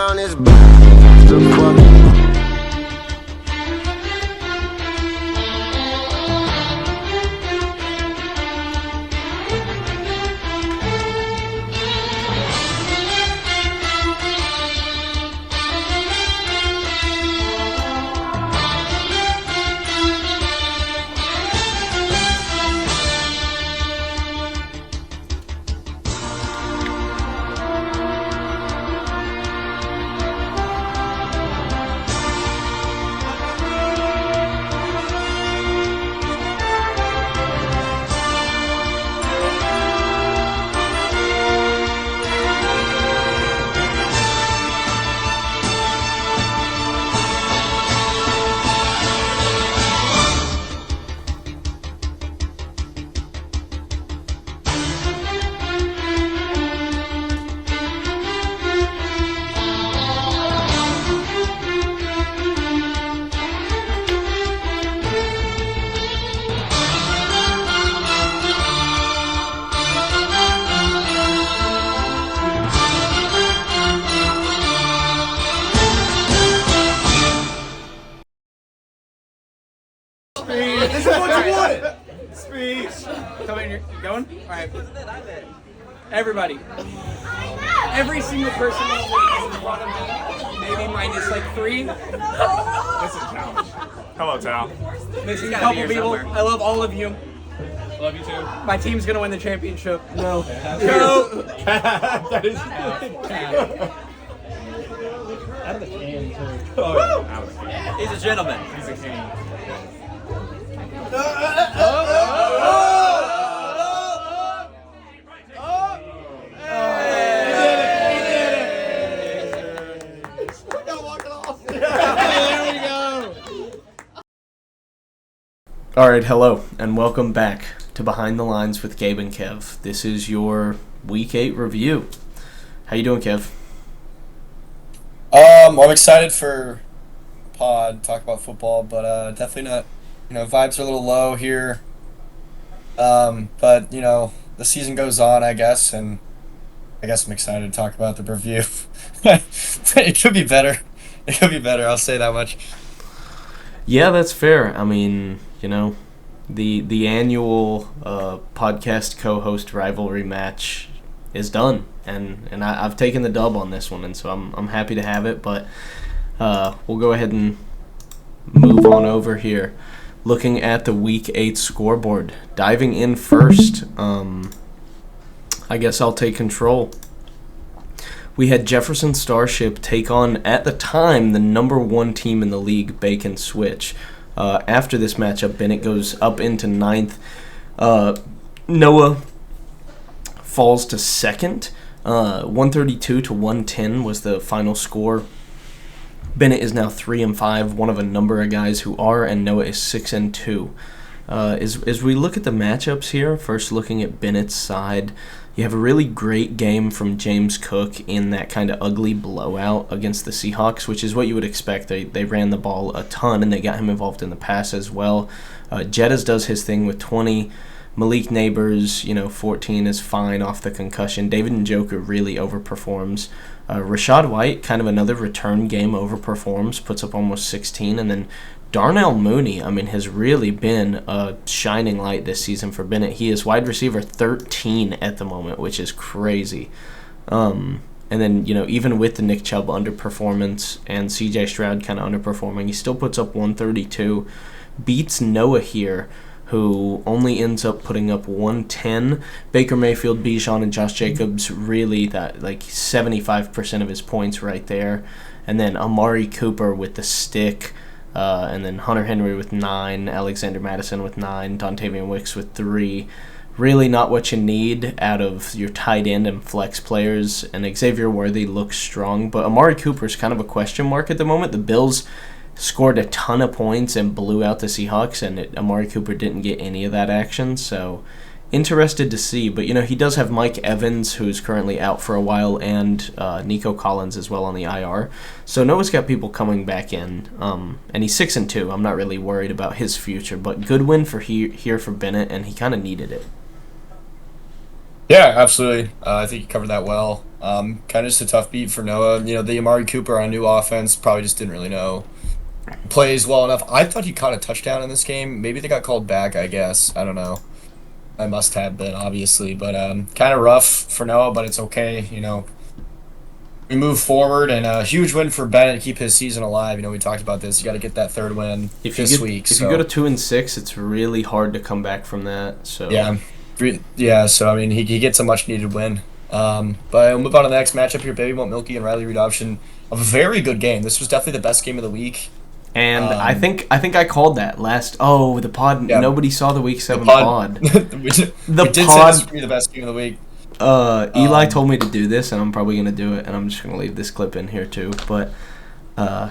on this the fuck. This is what you wanted. Speech. Come in, you're going? All right. Everybody. Every single person in the league is in front of me. Maybe minus like 3. This is a challenge. Hello, Tal. Missing a couple people. I love all of you. Love you too. My team's going to win the championship. No. No. That is Out of the can, too. Oh, out of the can. He's a gentleman. He's a king. Alright, hello, and welcome back to Behind the Lines with Gabe and Kev. This is your Week 8 review. How you doing, Kev? I'm excited for pod, talk about football, but definitely not, vibes are a little low here. But, the season goes on, I guess, and I guess I'm excited to talk about the review. It could be better. It could be better, I'll say that much. Yeah, that's fair. I mean, the annual podcast co-host rivalry match is done, and I've taken the dub on this one, and so I'm happy to have it. But we'll go ahead and move on over here, looking at the Week 8 scoreboard. Diving in first, I guess I'll take control. We had Jefferson Starship take on, at the time, the number 1 team in the league, Bacon Switch. After this matchup, Bennett goes up into 9th. Noah falls to 2nd. 132 to 110 was the final score. Bennett is now 3-5, one of a number of guys who are, and Noah is 6-2. As we look at the matchups here, first looking at Bennett's side, you have a really great game from James Cook in that kind of ugly blowout against the Seahawks, which is what you would expect. They ran the ball a ton, and they got him involved in the pass as well. Jettas does his thing with 20. Malik Neighbors, 14 is fine off the concussion. David Njoku really overperforms. Rashad White, kind of another return game, overperforms, puts up almost 16. And then Darnell Mooney, has really been a shining light this season for Bennett. He is wide receiver 13 at the moment, which is crazy. And then, even with the Nick Chubb underperformance and C.J. Stroud kind of underperforming, he still puts up 132. Beats Noah here, who only ends up putting up 110. Baker Mayfield, Bijan, and Josh Jacobs, really that 75% of his points right there. And then Amari Cooper with the stick. And then Hunter Henry with 9, Alexander Madison with 9, Dontavian Wicks with 3. Really not what you need out of your tight end and flex players. And Xavier Worthy looks strong, but Amari Cooper's kind of a question mark at the moment. The Bills scored a ton of points and blew out the Seahawks, and Amari Cooper didn't get any of that action, so interested to see. But, he does have Mike Evans, who's currently out for a while, and Nico Collins as well on the IR. So Noah's got people coming back in, and he's 6-2. I'm not really worried about his future, but good win for here for Bennett, and he kind of needed it. Yeah, absolutely. I think you covered that well. Kind of just a tough beat for Noah. The Amari Cooper on new offense probably just didn't really know plays well enough. I thought he caught a touchdown in this game. Maybe they got called back, I guess. I don't know. I must have been, obviously, but kind of rough for Noah, but it's okay. We move forward, and a huge win for Bennett to keep his season alive. We talked about this. You got to get that third win this week. If you go to 2-6, it's really hard to come back from that. So yeah. So I mean, he gets a much needed win. But we'll move on to the next matchup here. Baby Won't Milky and Riley Reed option. A very good game. This was definitely the best game of the week. And I think I called that last. Oh, the pod. Yeah. Nobody saw the week 7 pod. we did say this would be the best game of the week. Eli told me to do this, and I'm probably gonna do it. And I'm just gonna leave this clip in here too. But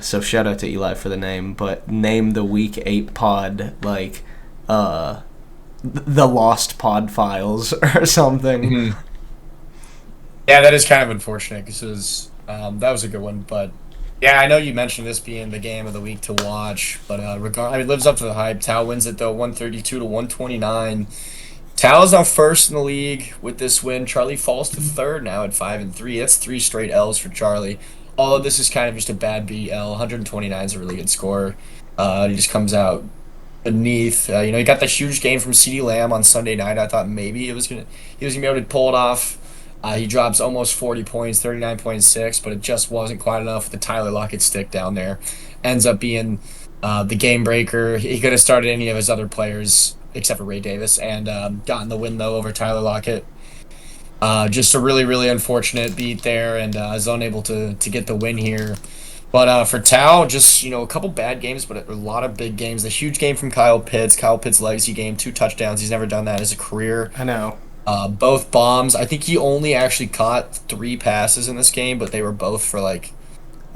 so shout out to Eli for the name. But name the week 8 pod like the lost pod files or something. Mm-hmm. Yeah, that is kind of unfortunate because that was a good one, but. Yeah, I know you mentioned this being the game of the week to watch, but it lives up to the hype. Tao wins it though, 132 to 129. Tao is now first in the league with this win. Charlie falls to third now at 5-3. That's 3 straight L's for Charlie. All of this is kind of just a bad BL. 129 is a really good score. He just comes out beneath. He got that huge game from CeeDee Lamb on Sunday night. I thought maybe he was gonna be able to pull it off. He drops almost 40 points, 39.6, but it just wasn't quite enough with the Tyler Lockett stick down there. Ends up being the game breaker. He could have started any of his other players except for Ray Davis and gotten the win, though, over Tyler Lockett. Just a really, really unfortunate beat there, and is unable to get the win here. But for Tao, just, a couple bad games, but a lot of big games. The huge game from Kyle Pitts. Kyle Pitts' legacy game, 2 touchdowns. He's never done that in his career. I know. Both bombs. I think he only actually caught 3 passes in this game, but they were both for like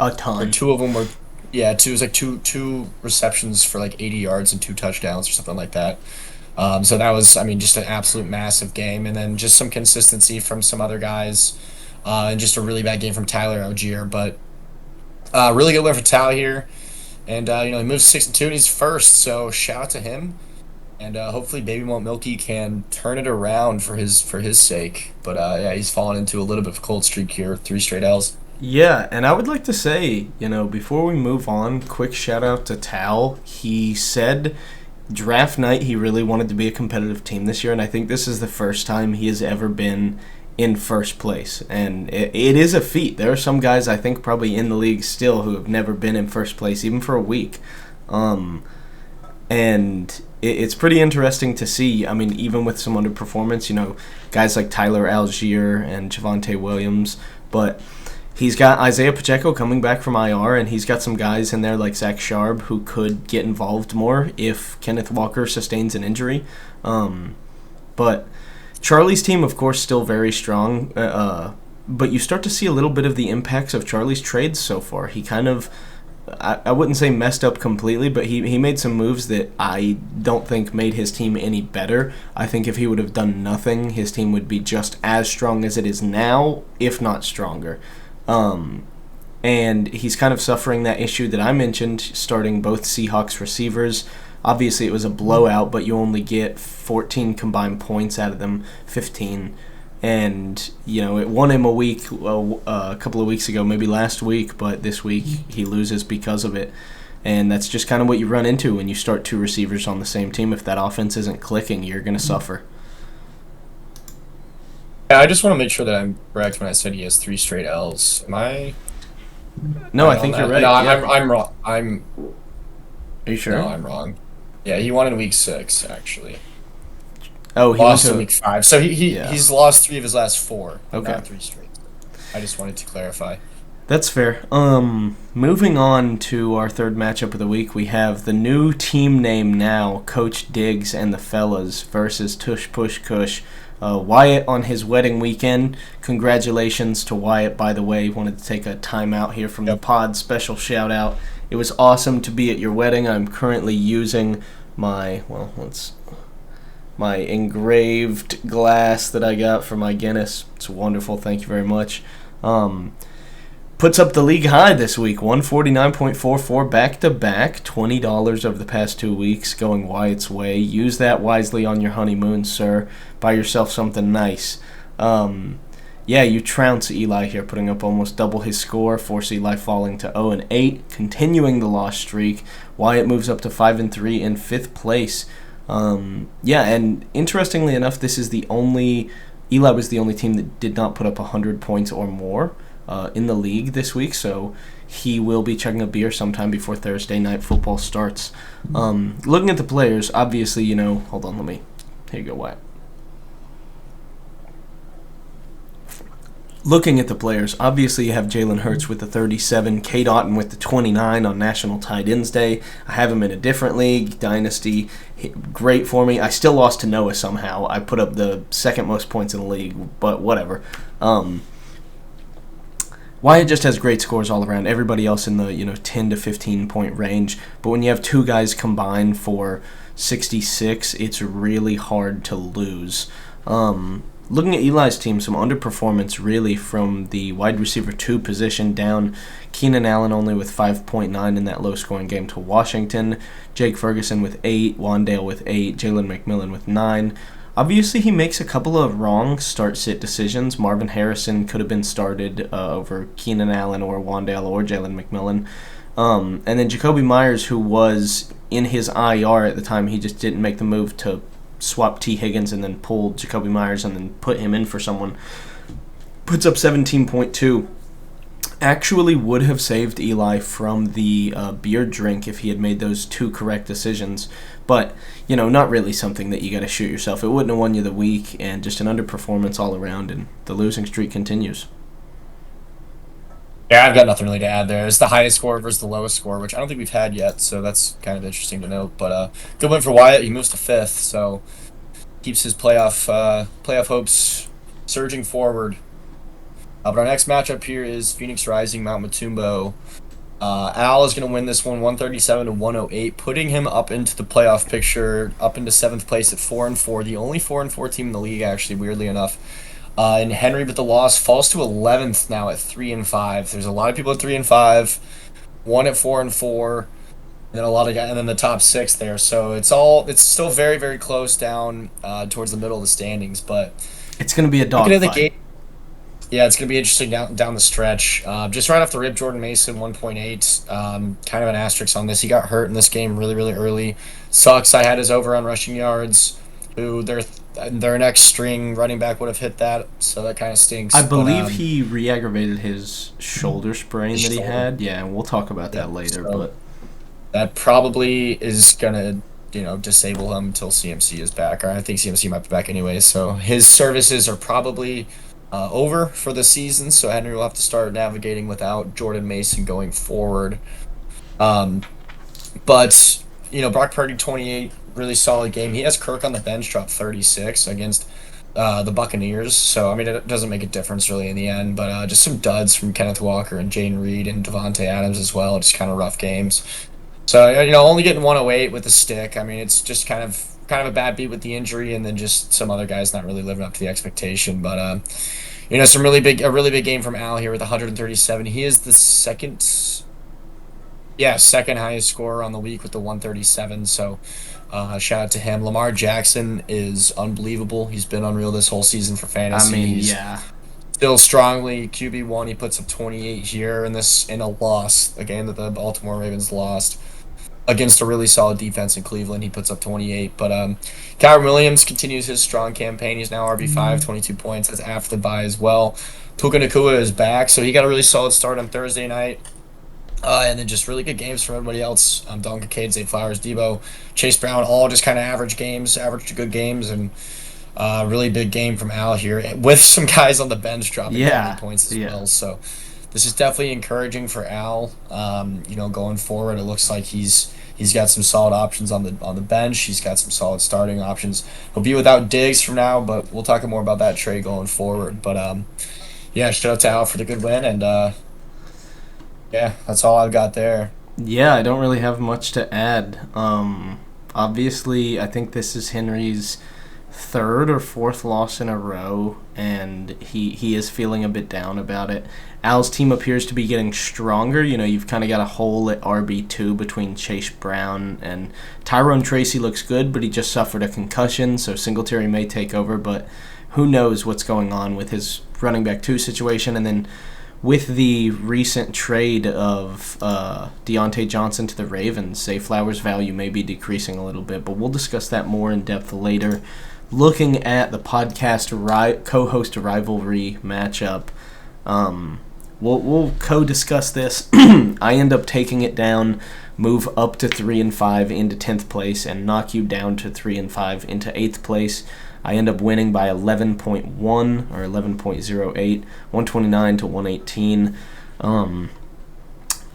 a ton. Or 2 of them were, two. It was like two receptions for like 80 yards and 2 touchdowns or something like that. So that was, just an absolute massive game, and then just some consistency from some other guys, and just a really bad game from Tyler Algier. But really good win for Tal here, and he moves 6-2 and he's first. So shout out to him. And hopefully Baby Won't Milky can turn it around for his sake. But he's fallen into a little bit of a cold streak here, 3 straight L's. Yeah, and I would like to say, before we move on, quick shout out to Tal. He said draft night he really wanted to be a competitive team this year, and I think this is the first time he has ever been in first place. And it is a feat. There are some guys I think probably in the league still who have never been in first place, even for a week. And it's pretty interesting to see. Even with some underperformance, guys like Tyler Algier and Javonte Williams, but he's got Isaiah Pacheco coming back from IR, and he's got some guys in there like Zach Sharb who could get involved more if Kenneth Walker sustains an injury. But Charlie's team, of course, still very strong, but you start to see a little bit of the impacts of Charlie's trades so far. He kind of, I wouldn't say messed up completely, but he made some moves that I don't think made his team any better. I think if he would have done nothing, his team would be just as strong as it is now, if not stronger. And he's kind of suffering that issue that I mentioned, starting both Seahawks receivers. Obviously, it was a blowout, but you only get 14 combined points out of them, 15. And, it won him a couple of weeks ago, maybe last week, but this week he loses because of it. And that's just kind of what you run into when you start 2 receivers on the same team. If that offense isn't clicking, you're going to suffer. Yeah, I just want to make sure that I'm correct when I said he has 3 straight L's. Am I? No, I think you're right. No, yeah. I'm wrong. Are you sure? No, I'm wrong. Yeah, he won in week 6, actually. Oh, he lost went in to week 5. So he's lost 3 of his last 4. Okay. Not 3 straight. I just wanted to clarify. That's fair. Moving on to our third matchup of the week, we have the new team name now, Coach Diggs and the Fellas versus Tush Push Kush. Wyatt on his wedding weekend. Congratulations to Wyatt, by the way. Wanted to take a time out here from the pod. Special shout out. It was awesome to be at your wedding. I'm currently using my engraved glass that I got for my Guinness. It's wonderful. Thank you very much. Puts up the league high this week, 149.44 back-to-back, $20 over the past 2 weeks going Wyatt's way. Use that wisely on your honeymoon, sir. Buy yourself something nice. Yeah, you trounce Eli here, putting up almost double his score, force Eli falling to 0-8, continuing the loss streak. Wyatt moves up to 5-3 in 5th place. Yeah, and interestingly enough, Eli was the only team that did not put up 100 points or more in the league this week, so he will be chugging a beer sometime before Thursday night football starts. Looking at the players, obviously, hold on, here you go, Wyatt. Looking at the players, obviously you have Jalen Hurts with the 37, Cade Otton with the 29 on National Tight Ends Day. I have him in a different league, Dynasty. Great for me. I still lost to Noah somehow. I put up the second most points in the league, but whatever. Wyatt just has great scores all around. Everybody else in the 10 to 15 point range. But when you have two guys combined for 66, it's really hard to lose. Looking at Eli's team, some underperformance really from the wide receiver 2 position down. Keenan Allen only with 5.9 in that low-scoring game to Washington. Jake Ferguson with 8, Wandale with 8, Jalen McMillan with 9. Obviously, he makes a couple of wrong start-sit decisions. Marvin Harrison could have been started over Keenan Allen or Wandale or Jalen McMillan. And then Jacoby Myers, who was in his IR at the time, he just didn't make the move to swap T. Higgins and then pull Jacoby Myers and then put him in for someone. Puts up 17.2. Actually would have saved Eli from the beer drink if he had made those 2 correct decisions. But, not really something that you got to shoot yourself. It wouldn't have won you the week, and just an underperformance all around, and the losing streak continues. Yeah, I've got nothing really to add there. It's the highest score versus the lowest score, which I don't think we've had yet, so that's kind of interesting to note. But good win for Wyatt. He moves to 5th, so keeps his playoff hopes surging forward. But our next matchup here is Phoenix Rising Mount Matumbo. Al is going to win this one 137 to 108, putting him up into the playoff picture, up into 7th place at 4-4, the only 4-4 team in the league, actually, weirdly enough. And Henry, with the loss, falls to 11th now at 3-5. There's a lot of people at 3-5, one at 4-4, and then a lot of guys, and then the top 6 there. So it's still very, very close down towards the middle of the standings. But it's going to be a dogfight. Yeah, it's going to be interesting down the stretch. Just right off the rip, Jordan Mason 1.8. Kind of an asterisk on this. He got hurt in this game really, really early. Sucks. I had his over on rushing yards. Who their next string running back would have hit that, so that kind of stinks. I believe he re-aggravated his shoulder sprain that he had. Yeah, and we'll talk about that later. So but that probably is gonna, disable him until CMC is back. Or I think CMC might be back anyway. So his services are probably over for the season. So Henry will have to start navigating without Jordan Mason going forward. But Brock Purdy 28. Really solid game. He has Kirk on the bench, dropped 36 against the Buccaneers. So, it doesn't make a difference really in the end. But just some duds from Kenneth Walker and Jane Reed and Devontae Adams as well. Just kind of rough games. So, only getting 108 with the stick. It's just kind of a bad beat with the injury, and then just some other guys not really living up to the expectation. But, a really big game from Al here with 137. He is the second highest scorer on the week with the 137. So, shout out to him. Lamar Jackson is unbelievable. He's been unreal this whole season for fantasy. He's still strongly QB1. He puts up 28 here in a loss, a game that the Baltimore Ravens lost against a really solid defense in Cleveland. He puts up 28. But Kyren Williams continues his strong campaign. He's now RB5, 22 points. That's after the bye as well. Puka Nacua is back, so he got a really solid start on Thursday night. And then just really good games from everybody else. Dalton Kincaid, Zay Flowers, Debo, Chase Brown, all just kind of average to good games. And really big game from Al here with some guys on the bench dropping 20 points as well. So this is definitely encouraging for Al. Going forward, it looks like he's got some solid options on the bench. He's got some solid starting options. He'll be without Diggs from now, but we'll talk more about that trade going forward. But shout out to Al for the good win, and that's all I've got there. Yeah, I don't really have much to add. Obviously, I think this is Henry's 3rd or 4th loss in a row, and he is feeling a bit down about it. Al's team appears to be getting stronger. You've kind of got a hole at RB2 between Chase Brown and Tyrone Tracy looks good, but he just suffered a concussion, so Singletary may take over, but who knows what's going on with his running back 2 situation. And then with the recent trade of Deontay Johnson to the Ravens, Zay Flowers' value may be decreasing a little bit, but we'll discuss that more in depth later. Looking at the podcast co-host rivalry matchup, we'll co-discuss this. I end up taking it down, move up to 3-5 into 10th place, and knock you down to 3-5 into 8th place. I end up winning by 11.1 or 11.08, 129 to 118.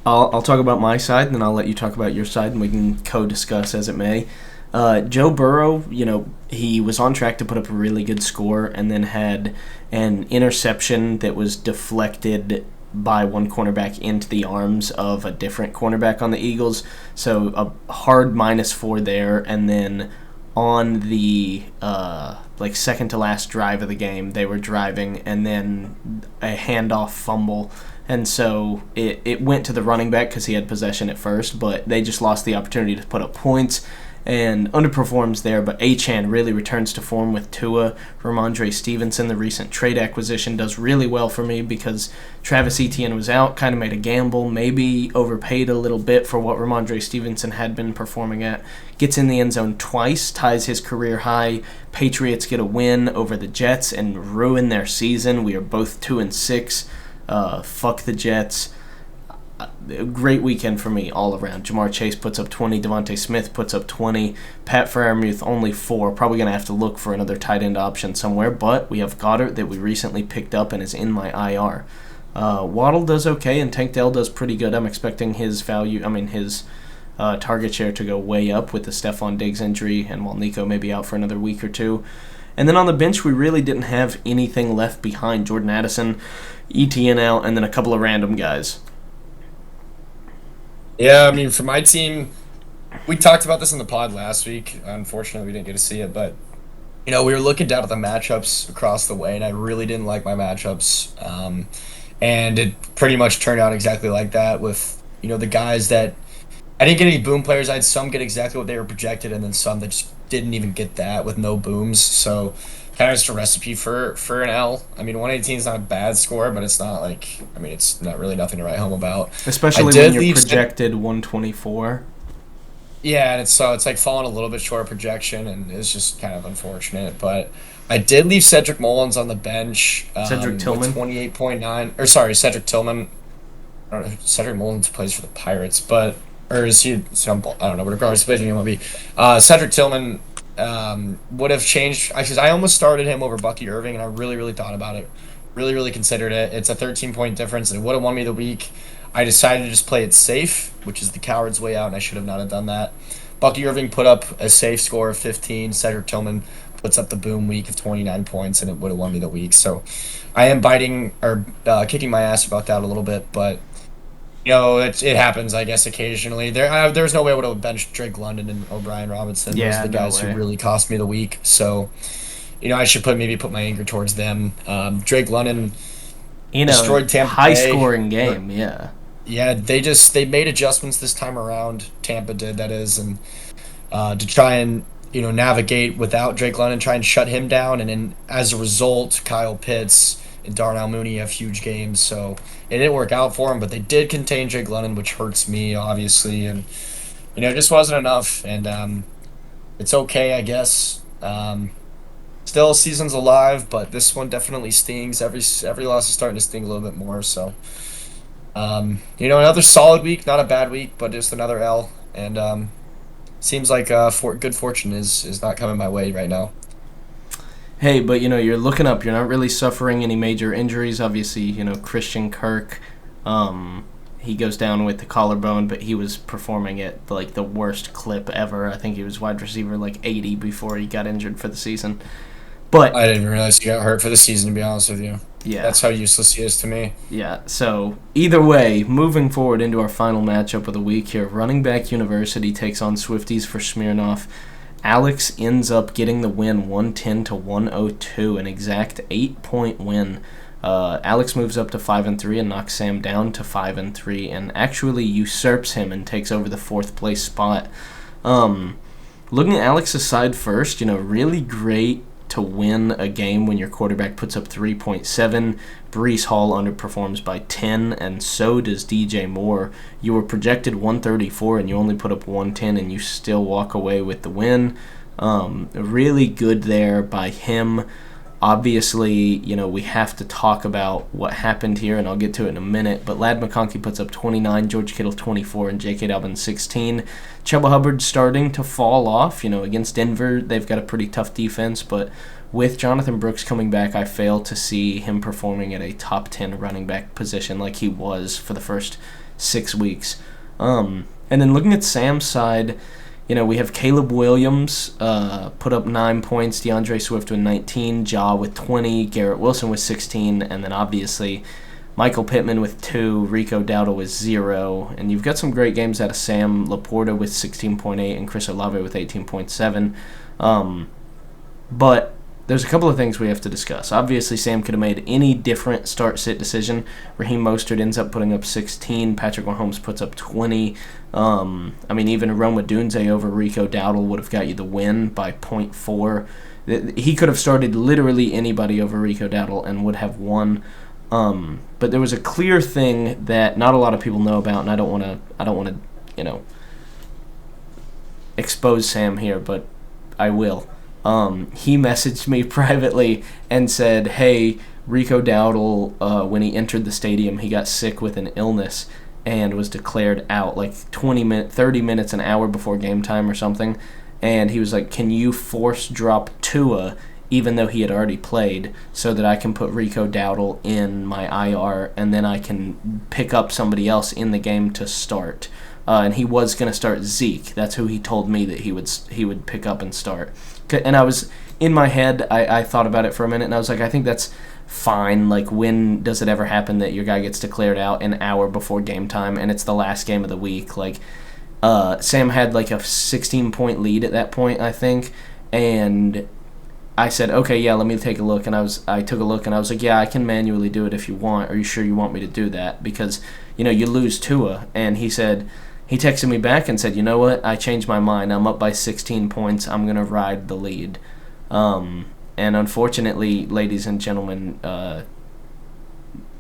I'll talk about my side, and then I'll let you talk about your side, and we can co-discuss as it may. Joe Burrow, he was on track to put up a really good score, and then had an interception that was deflected by one cornerback into the arms of a different cornerback on the Eagles. So a hard -4 there, and then on the second to last drive of the game, they were driving, and then a handoff fumble, and so it went to the running back because he had possession at first, but they just lost the opportunity to put up points and underperforms there. But Achane really returns to form with Tua. Ramondre Stevenson, the recent trade acquisition, does really well for me because Travis Etienne was out, kind of made a gamble, maybe overpaid a little bit for what Ramondre Stevenson had been performing at. Gets in the end zone twice, ties his career high. Patriots get a win over the Jets and ruin their season. We are both 2-6. Fuck the Jets. A great weekend for me all around. Jamar Chase puts up 20. Devontae Smith puts up 20. Pat Freiermuth only 4. Probably going to have to look for another tight end option somewhere, but we have Goddard that we recently picked up and is in my IR. Waddle does okay, and Tank Dell does pretty good. I'm expecting his target share to go way up with the Stephon Diggs injury, and while Nico may be out for another week or two. And then on the bench, we really didn't have anything left behind. Jordan Addison, ETN out, and then a couple of random guys. Yeah, for my team, we talked about this in the pod last week. Unfortunately, we didn't get to see it, but we were looking down at the matchups across the way, and I really didn't like my matchups. And it pretty much turned out exactly like that with, the guys that I didn't get any boom players. I had some get exactly what they were projected, and then some that just didn't even get that with no booms. So kind of just a recipe for an L. 118 is not a bad score, but it's not it's not really nothing to write home about. Especially when you're projected 124. Yeah, and it's like falling a little bit short of projection, and it's just kind of unfortunate. But I did leave Cedric Mullins on the bench. Cedric Tillman? 28.9. Or sorry, Cedric Tillman. I don't know. Cedric Mullins plays for the Pirates, but or is he? I don't know what regardless of division he might be. Cedric Tillman would have changed because I almost started him over Bucky Irving, and I really, really thought about it. Really considered it. It's a 13-point difference, and it would have won me the week. I decided to just play it safe, which is the coward's way out, and I should have not have done that. Bucky Irving put up a safe score of 15. Cedric Tillman puts up the boom week of 29 points, and it would have won me the week. So I am kicking my ass about that a little bit, but it happens, I guess, occasionally. There's no way I would have benched Drake London and O'Brien Robinson. Yeah, those are the guys who really cost me the week. So, I should put my anger towards them. Drake London destroyed Tampa Bay. High-scoring game, yeah. Yeah, they made adjustments this time around. Tampa did, that is, and to try and navigate without Drake London, try and shut him down, and then as a result, Kyle Pitts and Darnell Mooney have huge games, so it didn't work out for him, but they did contain Drake London, which hurts me, obviously, and, it just wasn't enough, and it's okay, I guess. Still, season's alive, but this one definitely stings. Every loss is starting to sting a little bit more, so, another solid week, not a bad week, but just another L, and seems like good fortune is not coming my way right now. Hey, but you're looking up. You're not really suffering any major injuries. Obviously, Christian Kirk, he goes down with the collarbone, but he was performing at the worst clip ever. I think he was wide receiver 80 before he got injured for the season. But I didn't realize he got hurt for the season, to be honest with you. Yeah, that's how useless he is to me. Yeah. So either way, moving forward into our final matchup of the week here, Running Back University takes on Swifties for Smirnoff. Alex ends up getting the win 110 to 102, an exact 8-point win. Alex moves up to 5-3 and knocks Sam down to 5-3 and actually usurps him and takes over the 4th place spot. Looking at Alex's side first, really great to win a game when your quarterback puts up 3.7. Breece Hall underperforms by 10, and so does DJ Moore. You were projected 134, and you only put up 110, and you still walk away with the win. Really good there by him. Obviously, we have to talk about what happened here, and I'll get to it in a minute, but Ladd McConkey puts up 29, George Kittle 24, and J.K. Dobbins 16. Chuba Hubbard starting to fall off. Against Denver, they've got a pretty tough defense, but with Jonathan Brooks coming back, I fail to see him performing at a top 10 running back position like he was for the first 6 weeks. And then looking at Sam's side, we have Caleb Williams put up 9 points, DeAndre Swift with 19, Ja with 20, Garrett Wilson with 16, and then obviously Michael Pittman with 2, Rico Dowdle with 0. And you've got some great games out of Sam Laporta with 16.8 and Chris Olave with 18.7. But there's a couple of things we have to discuss. Obviously, Sam could have made any different start-sit decision. Raheem Mostert ends up putting up 16. Patrick Mahomes puts up 20. Even Rome Odunze over Rico Dowdle would have got you the win by 0.4. He could have started literally anybody over Rico Dowdle and would have won. But there was a clear thing that not a lot of people know about, and I don't want to, expose Sam here, but I will. He messaged me privately and said, hey, Rico Dowdle, when he entered the stadium, he got sick with an illness and was declared out like 30 minutes, an hour before game time or something. And he was like, can you force drop Tua even though he had already played so that I can put Rico Dowdle in my IR and then I can pick up somebody else in the game to start. And he was going to start Zeke. That's who he told me that he would pick up and start. And I was, in my head, I thought about it for a minute, and I was like, I think that's fine. Like, when does it ever happen that your guy gets declared out an hour before game time, and it's the last game of the week? Like, Sam had like a 16-point lead at that point, I think, and I said, okay, yeah, let me take a look. And I took a look, and I was like, yeah, I can manually do it if you want. Are you sure you want me to do that? Because, you lose Tua. And he texted me back and said, you know what, I changed my mind. I'm up by 16 points. I'm going to ride the lead. And unfortunately, ladies and gentlemen,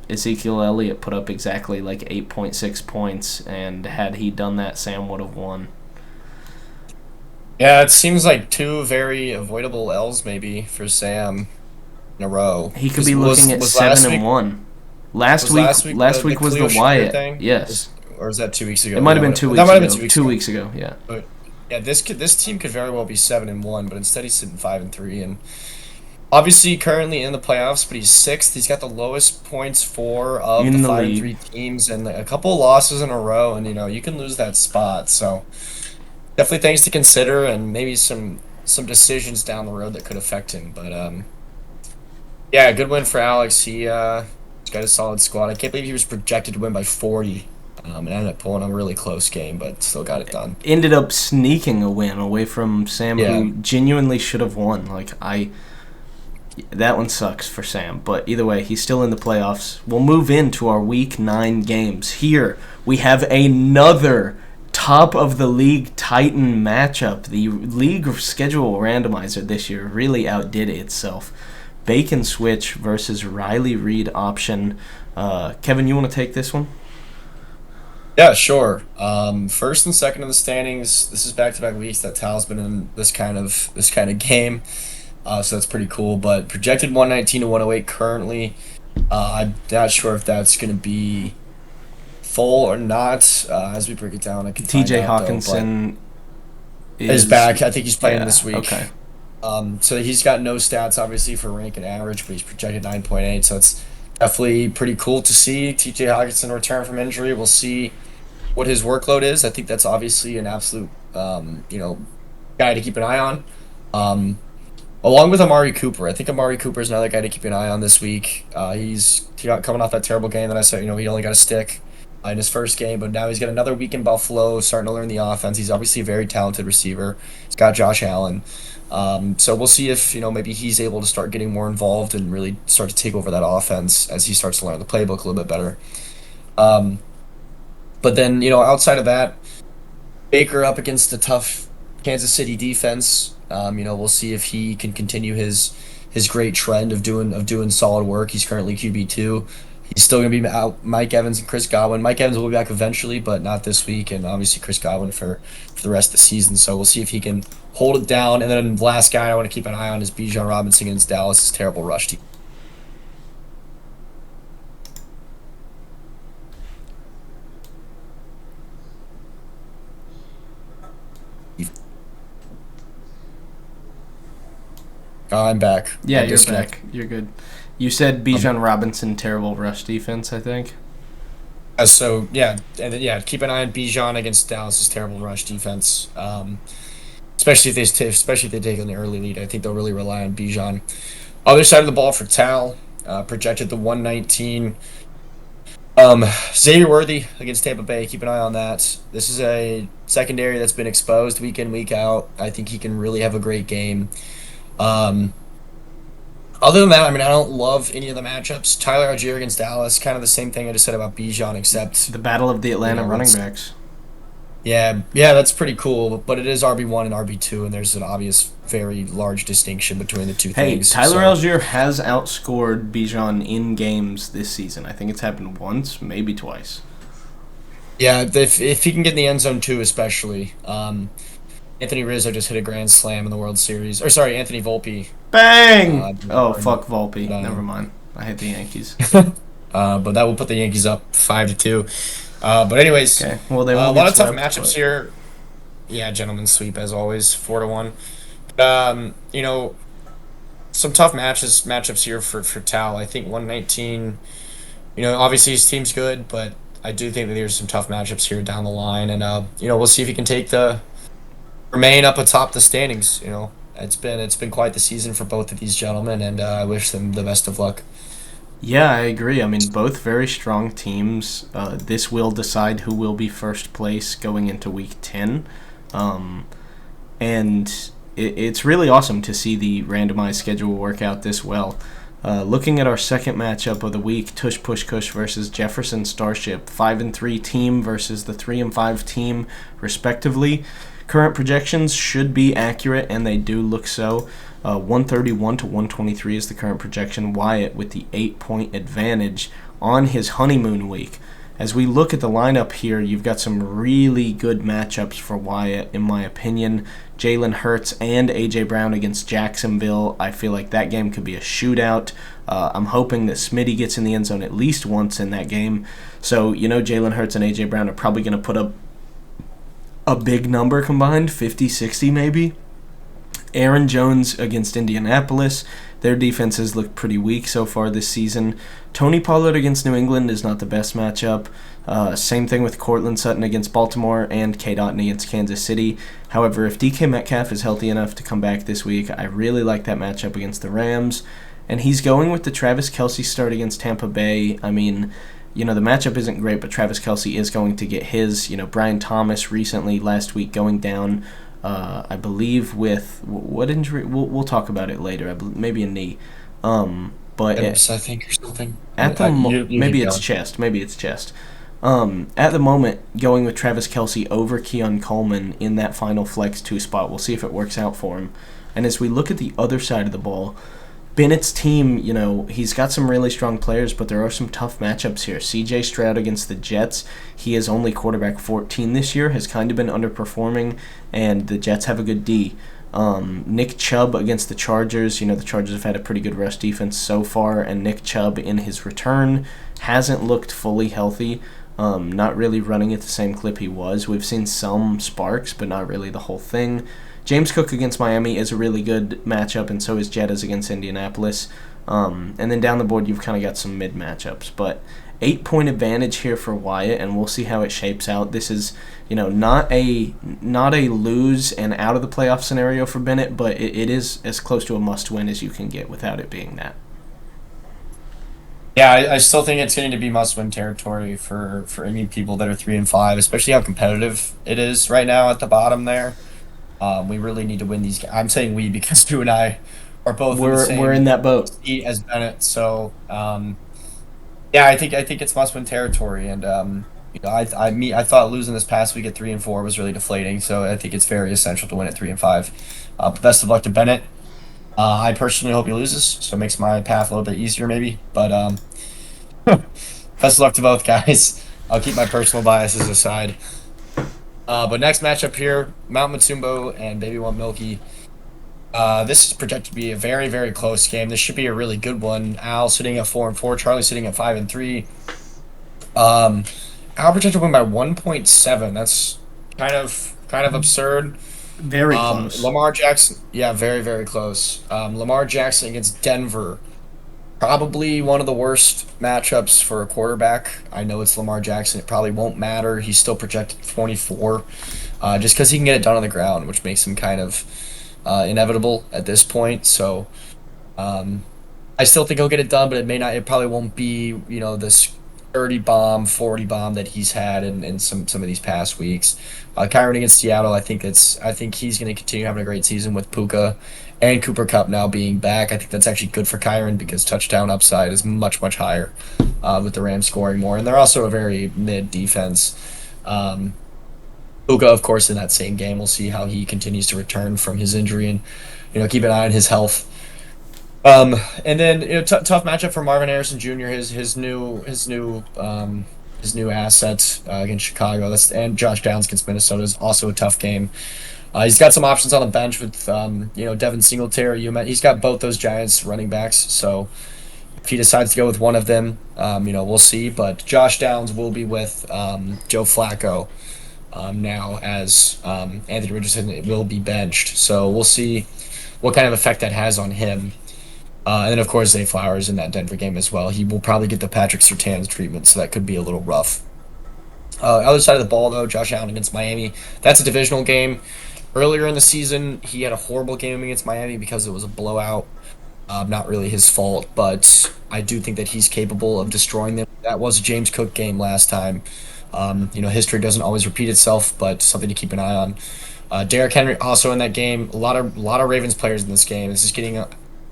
Ezekiel Elliott put up exactly like 8.6 points, and had he done that, Sam would have won. Yeah, it seems like 2 very avoidable L's maybe for Sam in a row. He could be looking at 7-1. Last week was the Wyatt thing? Yes. Or is that 2 weeks ago? It might have been 2 weeks ago. That might have been 2 weeks ago, yeah. But yeah, this team could very well be 7-1, but instead he's sitting 5-3, and obviously currently in the playoffs, but he's 6th. He's got the lowest points for of the 5-3 teams, and a couple of losses in a row, and you can lose that spot. So definitely things to consider, and maybe some decisions down the road that could affect him. But yeah, good win for Alex. He's got a solid squad. I can't believe he was projected to win by 40. And ended up pulling a really close game, but still got it done. Ended up sneaking a win away from Sam, Yeah. who genuinely should have won. That one sucks for Sam, but either way, he's still in the playoffs. We'll move into our Week 9 games. Here, we have another top-of-the-league Titan matchup. The league schedule randomizer this year really outdid itself. Bacon Switch versus Riley Reid option. Kevin, you want to take this one? Yeah, sure. First and second in the standings. This is back-to-back weeks that Tal's been in this kind of game, so that's pretty cool. But projected 119 to 108 currently. I'm not sure if that's going to be full or not. As we break it down, I can find TJ out, Hawkinson is back. I think he's playing this week. Okay. So he's got no stats obviously for rank and average, but he's projected 9.8. So it's definitely pretty cool to see TJ Hawkinson return from injury. We'll see what his workload is. I think that's obviously an absolute, guy to keep an eye on. Along with Amari Cooper. I think Amari Cooper is another guy to keep an eye on this week. He's coming off that terrible game that I said, he only got a stick in his first game, but now he's got another week in Buffalo, starting to learn the offense. He's obviously a very talented receiver. He's got Josh Allen. So we'll see if, maybe he's able to start getting more involved and really start to take over that offense as he starts to learn the playbook a little bit better. But then, outside of that, Baker up against a tough Kansas City defense. We'll see if he can continue his great trend of doing solid work. He's currently QB2. He's still going to be out Mike Evans and Chris Godwin. Mike Evans will be back eventually, but not this week, and obviously Chris Godwin for the rest of the season. So we'll see if he can hold it down. And then the last guy I want to keep an eye on is Bijan Robinson against Dallas' terrible rush team. I'm back. Yeah, I you're disconnect. back. You're good. You said Bijan Robinson, terrible rush defense, I think. So yeah, and then, yeah, keep an eye on Bijan against Dallas' terrible rush defense. Especially if they take an early lead, I think they'll really rely on Bijan. Other side of the ball for Tal, projected the 119. Xavier Worthy against Tampa Bay. Keep an eye on that. This is a secondary that's been exposed week in, week out. I think he can really have a great game. Other than that, I mean, I don't love any of the matchups. Tyler Algier against Dallas, kind of the same thing I just said about Bijan, except The battle of the Atlanta running backs. yeah, that's pretty cool. But it is RB1 and RB2, and there's an obvious, very large distinction between the two Hey, things. Tyler so- Algier has outscored Bijan in games this season. I think it's happened once, maybe twice. Yeah, if he can get in the end zone too, especially. Anthony Rizzo just hit a grand slam in the World Series. Or sorry, Anthony Volpe. Bang! Uh, Fuck Volpe. uh, Never mind. I hate the Yankees. But that will put the Yankees up 5-2. But anyways, Okay. Well, they a won't lot get of tough swept, matchups but- here. Yeah, gentlemen sweep as always, 4-1. Some tough matchups here for Tal. I think 119. Obviously his team's good, but I do think that there's some tough matchups here down the line, and we'll see if he can remain up atop the standings. It's been quite the season for both of these gentlemen, and I wish them the best of luck. Yeah, I agree. I mean, both very strong teams. This will decide who will be first place going into Week 10. And it's really awesome to see the randomized schedule work out this well. Looking at our second matchup of the week, Tush Push Kush versus Jefferson Starship, 5-3 team versus the 3-5 team, respectively. Current projections should be accurate, and they do look so. 131 to 123 is the current projection. Wyatt with the 8-point advantage on his honeymoon week. As we look at the lineup here, you've got some really good matchups for Wyatt, in my opinion. Jalen Hurts and A.J. Brown against Jacksonville. I feel like that game could be a shootout. I'm hoping that Smitty gets in the end zone at least once in that game. So, Jalen Hurts and A.J. Brown are probably going to put up a big number combined, 50, 60 maybe. Aaron Jones against Indianapolis. Their defenses look pretty weak so far this season. Tony Pollard against New England is not the best matchup. Same thing with Cortland Sutton against Baltimore and K-Dot against Kansas City. However, if DK Metcalf is healthy enough to come back this week, I really like that matchup against the Rams. And he's going with the Travis Kelce start against Tampa Bay. I mean, the matchup isn't great, but Travis Kelce is going to get his. Brian Thomas recently, last week, going down, I believe, with what injury? We'll talk about it later. maybe a knee. But I think, or something. at the maybe keep it's going. chest. Maybe it's chest. At the moment, going with Travis Kelce over Keon Coleman in that final flex 2 spot. We'll see if it works out for him. And as we look at the other side of the ball, Bennett's team, he's got some really strong players, but there are some tough matchups here. C.J. Stroud against the Jets. He is only quarterback 14 this year, has kind of been underperforming, and the Jets have a good D. Nick Chubb against the Chargers. The Chargers have had a pretty good rush defense so far, and Nick Chubb in his return hasn't looked fully healthy. Not really running at the same clip he was. We've seen some sparks, but not really the whole thing. James Cook against Miami is a really good matchup, and so is Jettas against Indianapolis. And then down the board, you've kind of got some mid matchups. But 8-point advantage here for Wyatt, and we'll see how it shapes out. This is, not a lose and out of the playoff scenario for Bennett, but it is as close to a must-win as you can get without it being that. Yeah, I still think it's going to be must-win territory for any people that are 3-5, especially how competitive it is right now at the bottom there. We really need to win these games. I'm saying we because you and I are both in the same We're in that boat. seat as Bennett. So, yeah, I think it's must-win territory, and I thought losing this past week at 3-4 was really deflating. So I think it's very essential to win at 3-5. But best of luck to Bennett. I personally hope he loses, so it makes my path a little bit easier, maybe. But best of luck to both guys. I'll keep my personal biases aside. But next matchup here, Mount Matumbo and Baby One Milky. This is projected to be a very, very close game. This should be a really good one. Al sitting at 4-4, Charlie sitting at 5-3. Al projected to win by 1.7. That's kind of absurd. Very close. Lamar Jackson, yeah, very, very close. Lamar Jackson against Denver. Probably one of the worst matchups for a quarterback. I know it's Lamar Jackson. It probably won't matter. He's still projected 24, just because he can get it done on the ground, which makes him kind of inevitable at this point. So I still think he'll get it done, but it may not. It probably won't be this 30 bomb, 40 bomb that he's had in some of these past weeks. Kyron against Seattle, I think he's going to continue having a great season with Puka and Cooper Kupp now being back. I think that's actually good for Kyron because touchdown upside is much, much higher with the Rams scoring more. And they're also a very mid defense. Puka, of course, in that same game, we'll see how he continues to return from his injury and keep an eye on his health. And then tough matchup for Marvin Harrison Jr. His new asset against Chicago. And Josh Downs against Minnesota is also a tough game. He's got some options on the bench with Devin Singletary. He's got both those Giants running backs. So if he decides to go with one of them, we'll see. But Josh Downs will be with Joe Flacco now, as Anthony Richardson will be benched. So we'll see what kind of effect that has on him. And then, of course, Zay Flowers in that Denver game as well. He will probably get the Patrick Surtain treatment, so that could be a little rough. Other side of the ball, though, Josh Allen against Miami. That's a divisional game. Earlier in the season, he had a horrible game against Miami because it was a blowout. Not really his fault, but I do think that he's capable of destroying them. That was a James Cook game last time. History doesn't always repeat itself, but something to keep an eye on. Derrick Henry also in that game. A lot of Ravens players in this game. This is getting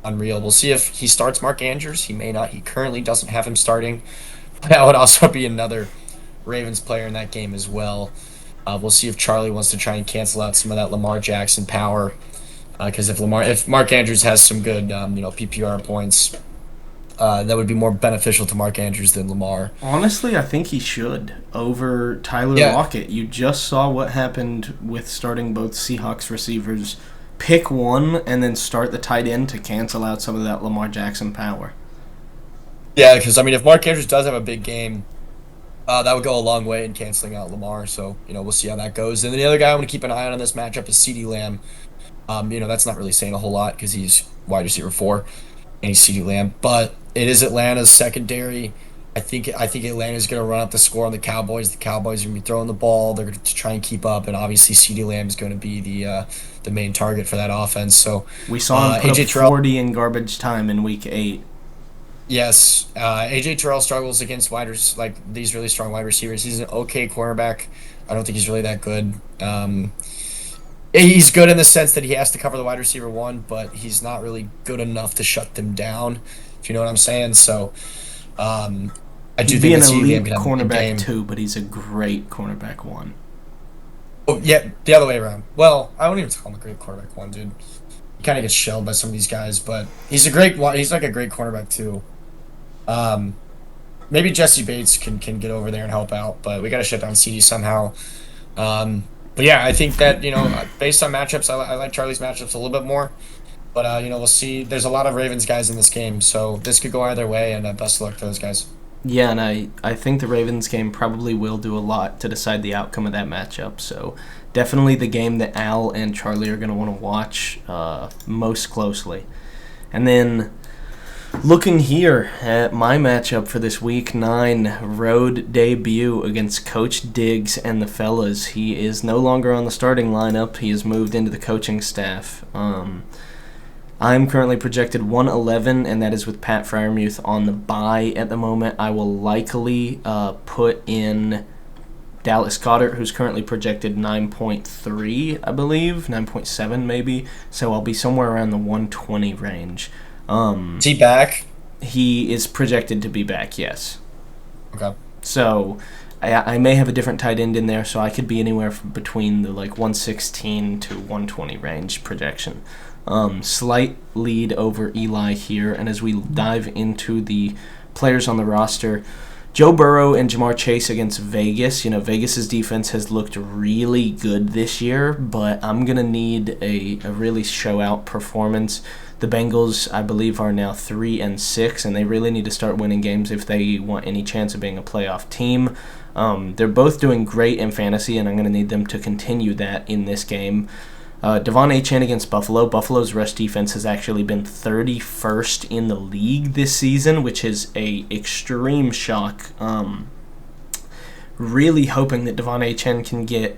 unreal. We'll see if he starts Mark Andrews. He may not. He currently doesn't have him starting. That would also be another Ravens player in that game as well. We'll see if Charlie wants to try and cancel out some of that Lamar Jackson power. Because if Mark Andrews has some good PPR points, that would be more beneficial to Mark Andrews than Lamar. Honestly, I think he should over Tyler Lockett. You just saw what happened with starting both Seahawks receivers. Pick one and then start the tight end to cancel out some of that Lamar Jackson power. Yeah, because if Mark Andrews does have a big game, that would go a long way in canceling out Lamar. So we'll see how that goes. And then the other guy I want to keep an eye on this matchup is CeeDee Lamb. That's not really saying a whole lot because he's wide receiver 4 and he's CeeDee Lamb, but it is Atlanta's secondary. I think Atlanta's going to run up the score on the Cowboys. The Cowboys are going to be throwing the ball. They're going to try and keep up, and obviously CeeDee Lamb is going to be the main target for that offense. So we saw him put up 40 in garbage time in Week 8. Yes, AJ Terrell struggles against these really strong wide receivers. He's an okay cornerback. I don't think he's really that good. He's good in the sense that he has to cover the wide receiver 1, but he's not really good enough to shut them down, if you know what I'm saying. So I do think that CeeDee Lamb can have a good game. Cornerback 2, but he's a great cornerback 1. Oh, yeah, the other way around. Well, I wouldn't even call him a great cornerback 1, dude. He kind of gets shelled by some of these guys, but he's like a great cornerback 2. Maybe Jesse Bates can get over there and help out, but we got to shut down CeeDee somehow. But yeah, I think that based on matchups, I like Charlie's matchups a little bit more. But we'll see. There's a lot of Ravens guys in this game, so this could go either way. And best of luck to those guys. Yeah, and I think the Ravens game probably will do a lot to decide the outcome of that matchup. So definitely the game that Al and Charlie are going to want to watch most closely. And then looking here at my matchup for this Week 9 road debut against Coach Diggs and the fellas. He is no longer on the starting lineup. He has moved into the coaching staff. I'm currently projected 111, and that is with Pat Freiermuth on the bye at the moment. I will likely put in Dallas Goedert, who's currently projected 9.3, I believe, 9.7 maybe. So I'll be somewhere around the 120 range. Is he back? He is projected to be back, yes. Okay. So I may have a different tight end in there, so I could be anywhere from between the like 116 to 120 range projection. Slight lead over Eli here, and as we dive into the players on the roster, Joe Burrow and Jamar Chase against Vegas. Vegas's defense has looked really good this year, but I'm going to need a really show-out performance. The Bengals, I believe, are now 3-6, and they really need to start winning games if they want any chance of being a playoff team. They're both doing great in fantasy, and I'm going to need them to continue that in this game. Devon Achane against Buffalo. Buffalo's rush defense has actually been 31st in the league this season, which is a extreme shock. Really hoping that Devon Achane can get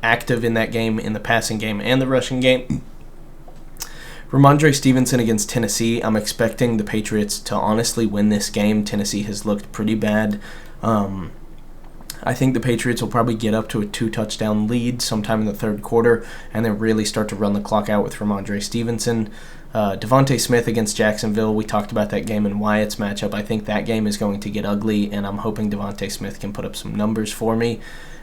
active in that game, in the passing game and the rushing game. Ramondre Stevenson against Tennessee. I'm expecting the Patriots to honestly win this game. Tennessee has looked pretty bad. I think the Patriots will probably get up to a 2-touchdown lead sometime in the third quarter and then really start to run the clock out with Ramondre Stevenson. Devontae Smith against Jacksonville. We talked about that game and Wyatt's matchup. I think that game is going to get ugly, and I'm hoping Devontae Smith can put up some numbers for me.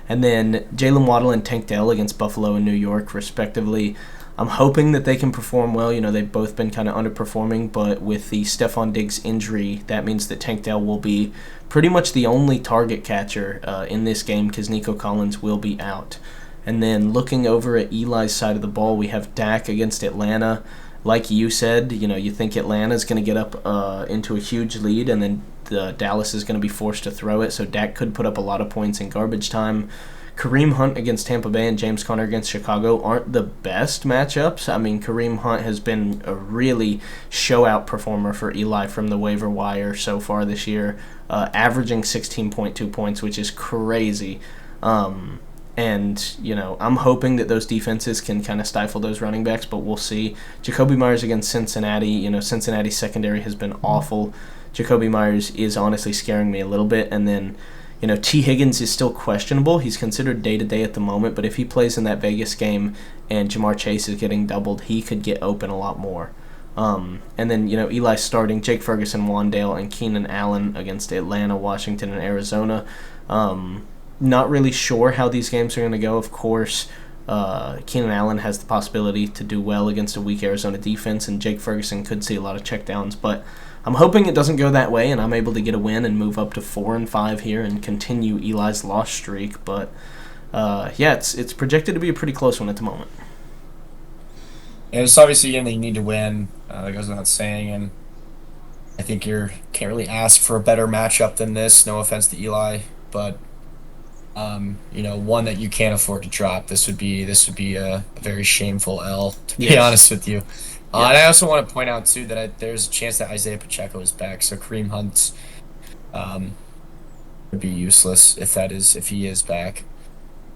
And then Jalen Waddle and Tank Dell against Buffalo and New York, respectively. I'm hoping that they can perform well. They've both been kind of underperforming, but with the Stephon Diggs injury, that means that Tank Dell will be pretty much the only target catcher in this game because Nico Collins will be out. And then looking over at Eli's side of the ball, we have Dak against Atlanta. Like you said, you think Atlanta's going to get up into a huge lead, and then Dallas is going to be forced to throw it, so Dak could put up a lot of points in garbage time. Kareem Hunt against Tampa Bay and James Conner against Chicago aren't the best matchups. I mean, Kareem Hunt has been a really show-out performer for Eli from the waiver wire so far this year, averaging 16.2 points, which is crazy. And, I'm hoping that those defenses can kind of stifle those running backs, but we'll see. Jacoby Myers against Cincinnati. Cincinnati's secondary has been awful. Jacoby Myers is honestly scaring me a little bit, and then T. Higgins is still questionable. He's considered day-to-day at the moment, but if he plays in that Vegas game and Jamar Chase is getting doubled, he could get open a lot more. And then, Eli starting Jake Ferguson, Wandale, and Keenan Allen against Atlanta, Washington, and Arizona. Not really sure how these games are going to go. Of course, Keenan Allen has the possibility to do well against a weak Arizona defense, and Jake Ferguson could see a lot of checkdowns, but I'm hoping it doesn't go that way and I'm able to get a win and move up to 4-5 here and continue Eli's loss streak. But it's projected to be a pretty close one at the moment. And it's obviously a game that you need to win. That goes without saying, and I think you can't really ask for a better matchup than this. No offense to Eli, but one that you can't afford to drop. This would be a very shameful L, to be honest with you. And I also want to point out, too, that there's a chance that Isaiah Pacheco is back, so Kareem Hunt would be useless if he is back.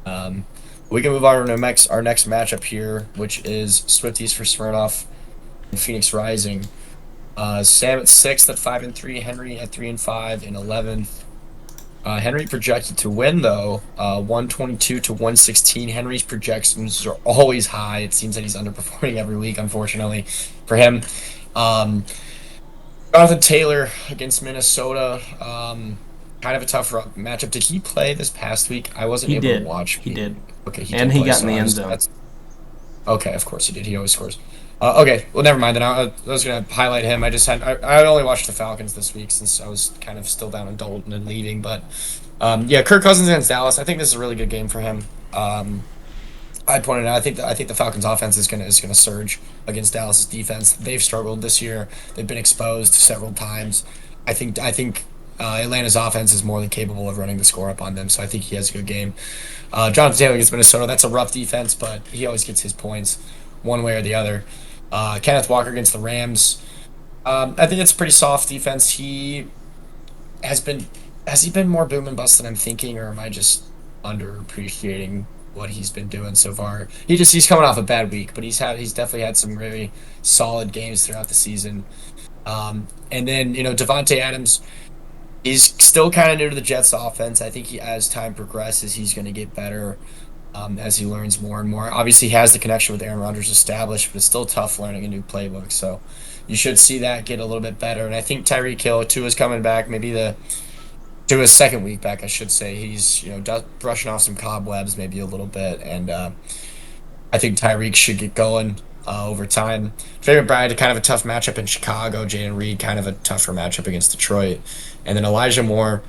We can move on to our next matchup here, which is Swifties for Smirnoff and Phoenix Rising. Sam at 6th at 5-3, Henry at 3-5 in 11th. Henry projected to win, though, 122 to 116. Henry's projections are always high. It seems that he's underperforming every week, unfortunately, for him. Jonathan Taylor against Minnesota. Kind of a tough matchup. Did he play this past week? I wasn't able to watch. He did. Okay, and he got in the end zone. Okay, of course he did. He always scores. Okay, well, never mind. Then I was going to highlight him. I only watched the Falcons this week since I was kind of still down in Dalton and leaving. But, Kirk Cousins against Dallas. I think this is a really good game for him. I pointed out, I think the Falcons' offense is gonna surge against Dallas' defense. They've struggled this year. They've been exposed several times. I think Atlanta's offense is more than capable of running the score up on them. So I think he has a good game. Jonathan Taylor against Minnesota. That's a rough defense, but he always gets his points one way or the other. Kenneth Walker against the Rams. I think it's a pretty soft defense. Has he been more boom and bust than I'm thinking, or am I just underappreciating what he's been doing so far? He's coming off a bad week, but he's definitely had some really solid games throughout the season. And then Devontae Adams, he's still kind of new to the Jets offense. I think as time progresses, he's going to get better. As he learns more and more. Obviously, he has the connection with Aaron Rodgers established, but it's still tough learning a new playbook. So you should see that get a little bit better. And I think Tyreek Hill, too, is coming back. Maybe the to his second week back, I should say. He's brushing off some cobwebs maybe a little bit, and I think Tyreek should get going over time. Favorite Bryant, kind of a tough matchup in Chicago. Jaden Reed, kind of a tougher matchup against Detroit, and then Elijah Moore.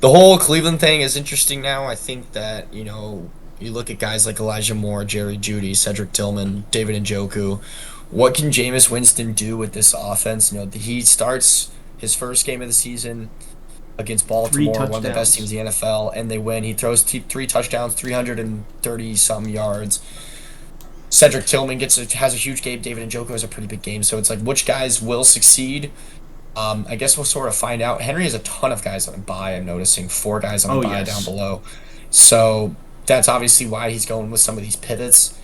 The whole Cleveland thing is interesting now. I think that you look at guys like Elijah Moore, Jerry Jeudy, Cedric Tillman, David Njoku. What can Jameis Winston do with this offense? He starts his first game of the season against Baltimore, one of the best teams in the NFL, and they win. He throws 3 touchdowns, 330-some yards. Cedric Tillman has a huge game. David Njoku has a pretty big game. So it's like, which guys will succeed? I guess we'll sort of find out. Henry has a ton of guys on bye. I'm noticing 4 guys on bye down below. So that's obviously why he's going with some of these pivots.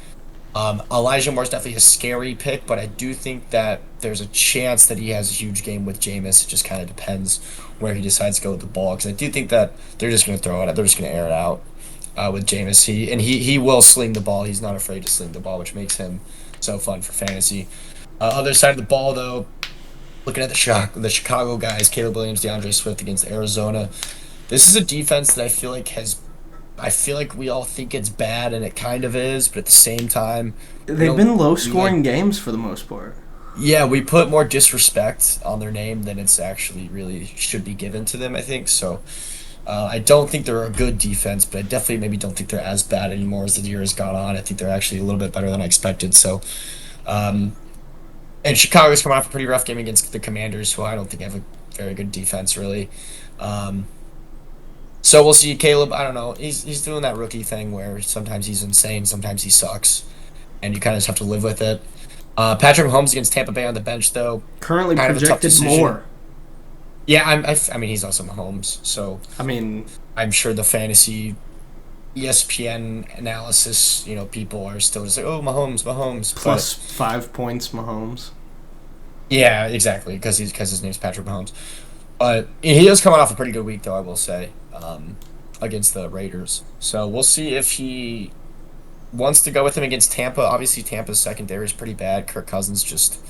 Elijah Moore's definitely a scary pick, but I do think that there's a chance that he has a huge game with Jameis. It just kind of depends where he decides to go with the ball, because I do think that they're just going to throw it out. They're just going to air it out with Jameis. He will sling the ball. He's not afraid to sling the ball, which makes him so fun for fantasy. Other side of the ball, though, looking at the Chicago guys, Caleb Williams, DeAndre Swift against Arizona. This is a defense that I feel like we all think it's bad, and it kind of is, but at the same time, they've been low-scoring games for the most part. Yeah, we put more disrespect on their name than it's actually really should be given to them, I think. So I don't think they're a good defense, but I definitely maybe don't think they're as bad anymore as the year has gone on. I think they're actually a little bit better than I expected. So, and Chicago's coming off a pretty rough game against the Commanders, who I don't think have a very good defense, really. So we'll see. Caleb, I don't know. He's doing that rookie thing where sometimes he's insane, sometimes he sucks, and you kind of just have to live with it. Patrick Mahomes against Tampa Bay on the bench, though. Currently kind projected more. Yeah, I mean, he's also Mahomes, so I mean, I'm sure the fantasy ESPN analysis, people are still just like, oh, Mahomes. Plus 5 points, Mahomes. Yeah, exactly, because his name's Patrick Mahomes. But he is coming off a pretty good week, though, I will say, against the Raiders. So we'll see if he wants to go with him against Tampa. Obviously, Tampa's secondary is pretty bad. Kirk Cousins just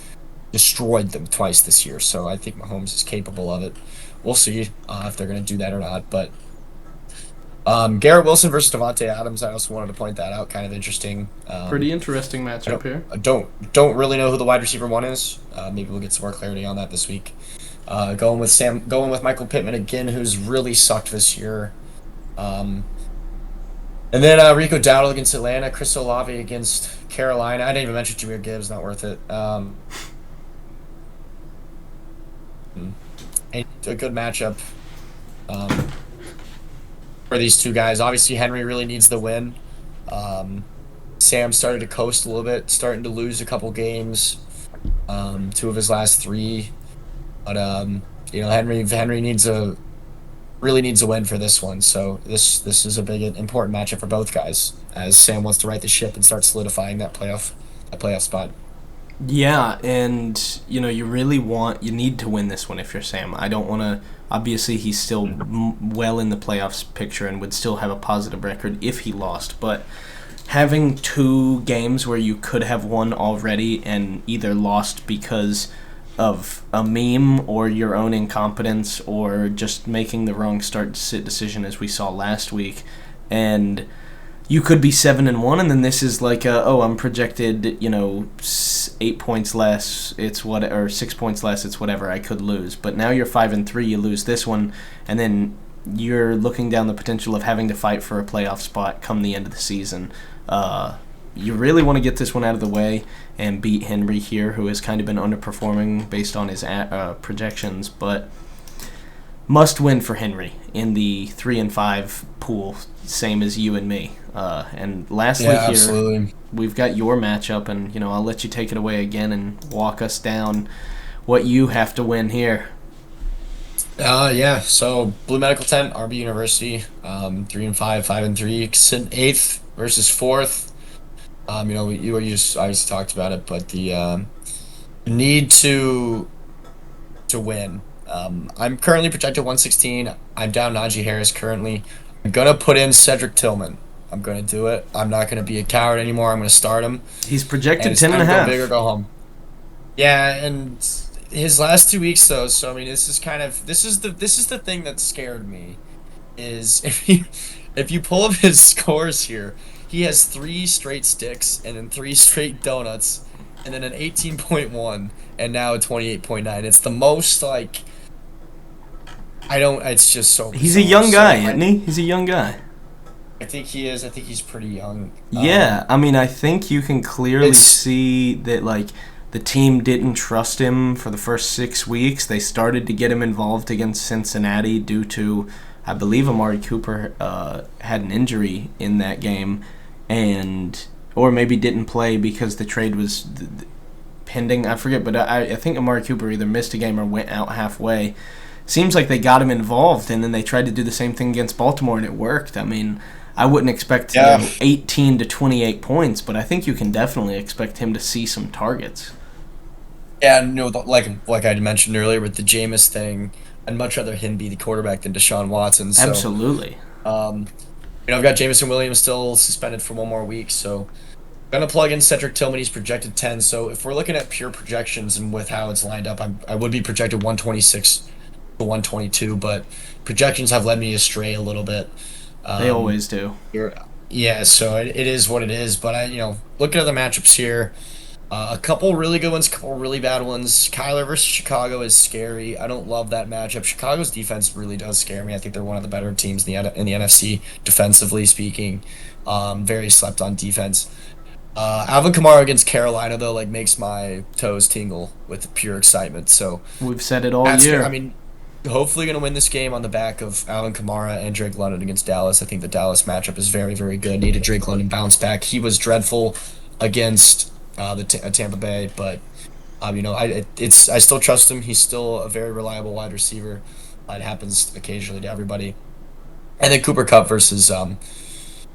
destroyed them twice this year, so I think Mahomes is capable of it. We'll see if they're going to do that or not. But Garrett Wilson versus Devontae Adams, I also wanted to point that out. Kind of interesting. Pretty interesting matchup here. I don't really know who the wide receiver one is. Maybe we'll get some more clarity on that this week. Going with Michael Pittman again, who's really sucked this year. And then Rico Dowdle against Atlanta, Chris Olave against Carolina. I didn't even mention Jahmyr Gibbs, not worth it. A good matchup for these two guys. Obviously, Henry really needs the win. Sam started to coast a little bit, starting to lose a couple games, 2 of his last 3. But Henry really needs a win for this one. So this is a big important matchup for both guys, as Sam wants to right the ship and start solidifying that playoff spot. Yeah, and you need to win this one if you're Sam. I don't want to. Obviously, he's still well in the playoffs picture and would still have a positive record if he lost. But having 2 games where you could have won already and either lost because of a meme or your own incompetence or just making the wrong start-sit decision, as we saw last week, and you could be 7-1, and then this is like I'm projected 8 points less, or 6 points less, it's whatever, I could lose. But now you're 5-3, you lose this one, and then you're looking down the potential of having to fight for a playoff spot come the end of the season. You really want to get this one out of the way and beat Henry here, who has kind of been underperforming based on his projections, but must win for Henry in the 3-5 pool, same as you and me. And lastly here, absolutely. We've got your matchup, and I'll let you take it away again and walk us down what you have to win here. So Blue Medical Tent, RB University, 3-5, 5-3, sit 8th versus 4th. I just talked about it, but the need to win. I'm currently projected 116. I'm down Najee Harris currently. I'm gonna put in Cedric Tillman. I'm gonna do it. I'm not gonna be a coward anymore. I'm gonna start him. He's projected 10.5. Go big or go home. Yeah, and his last 2 weeks though. So I mean, this is the thing that scared me is if you pull up his scores here, he has three straight sticks and then three straight donuts, and then an 18.1 and now a 28.9. It's the most like I don't. It's just so. He's a young guy, isn't he? He's a young guy. I think he is. I think he's pretty young. Yeah, I mean, I think you can clearly It's- see that, like, the team didn't trust him for the first 6 weeks. They started to get him involved against Cincinnati due to, I believe, Amari Cooper had an injury in that game, or maybe didn't play because the trade was pending. I forget, but I think Amari Cooper either missed a game or went out halfway. Seems like they got him involved, and then they tried to do the same thing against Baltimore, and it worked. I mean, I wouldn't expect 18 to 28 points, but I think you can definitely expect him to see some targets. Yeah, no, like I mentioned earlier with the Jameis thing, I'd much rather him be the quarterback than Deshaun Watson. So, Absolutely. I've got Jameson Williams still suspended for one more week, so gonna plug in Cedric Tillman. He's projected 10. So if we're looking at pure projections and with how it's lined up, I would be projected 126 to 122, but projections have led me astray a little bit. They always do. Yeah, so it is what it is. But looking at the matchups here, a couple really good ones, a couple really bad ones. Kyler versus Chicago is scary. I don't love that matchup. Chicago's defense really does scare me. I think they're one of the better teams in the NFC, defensively speaking. Very slept on defense. Alvin Kamara against Carolina though, like makes my toes tingle with pure excitement. So We've said it all year. I mean, hopefully going to win this game on the back of Alvin Kamara and Drake London against Dallas. I think the Dallas matchup is very, very good. Needed Drake London bounce back. He was dreadful against Tampa Bay, but I still trust him. He's still a very reliable wide receiver. It happens occasionally to everybody. And then Cooper Kupp versus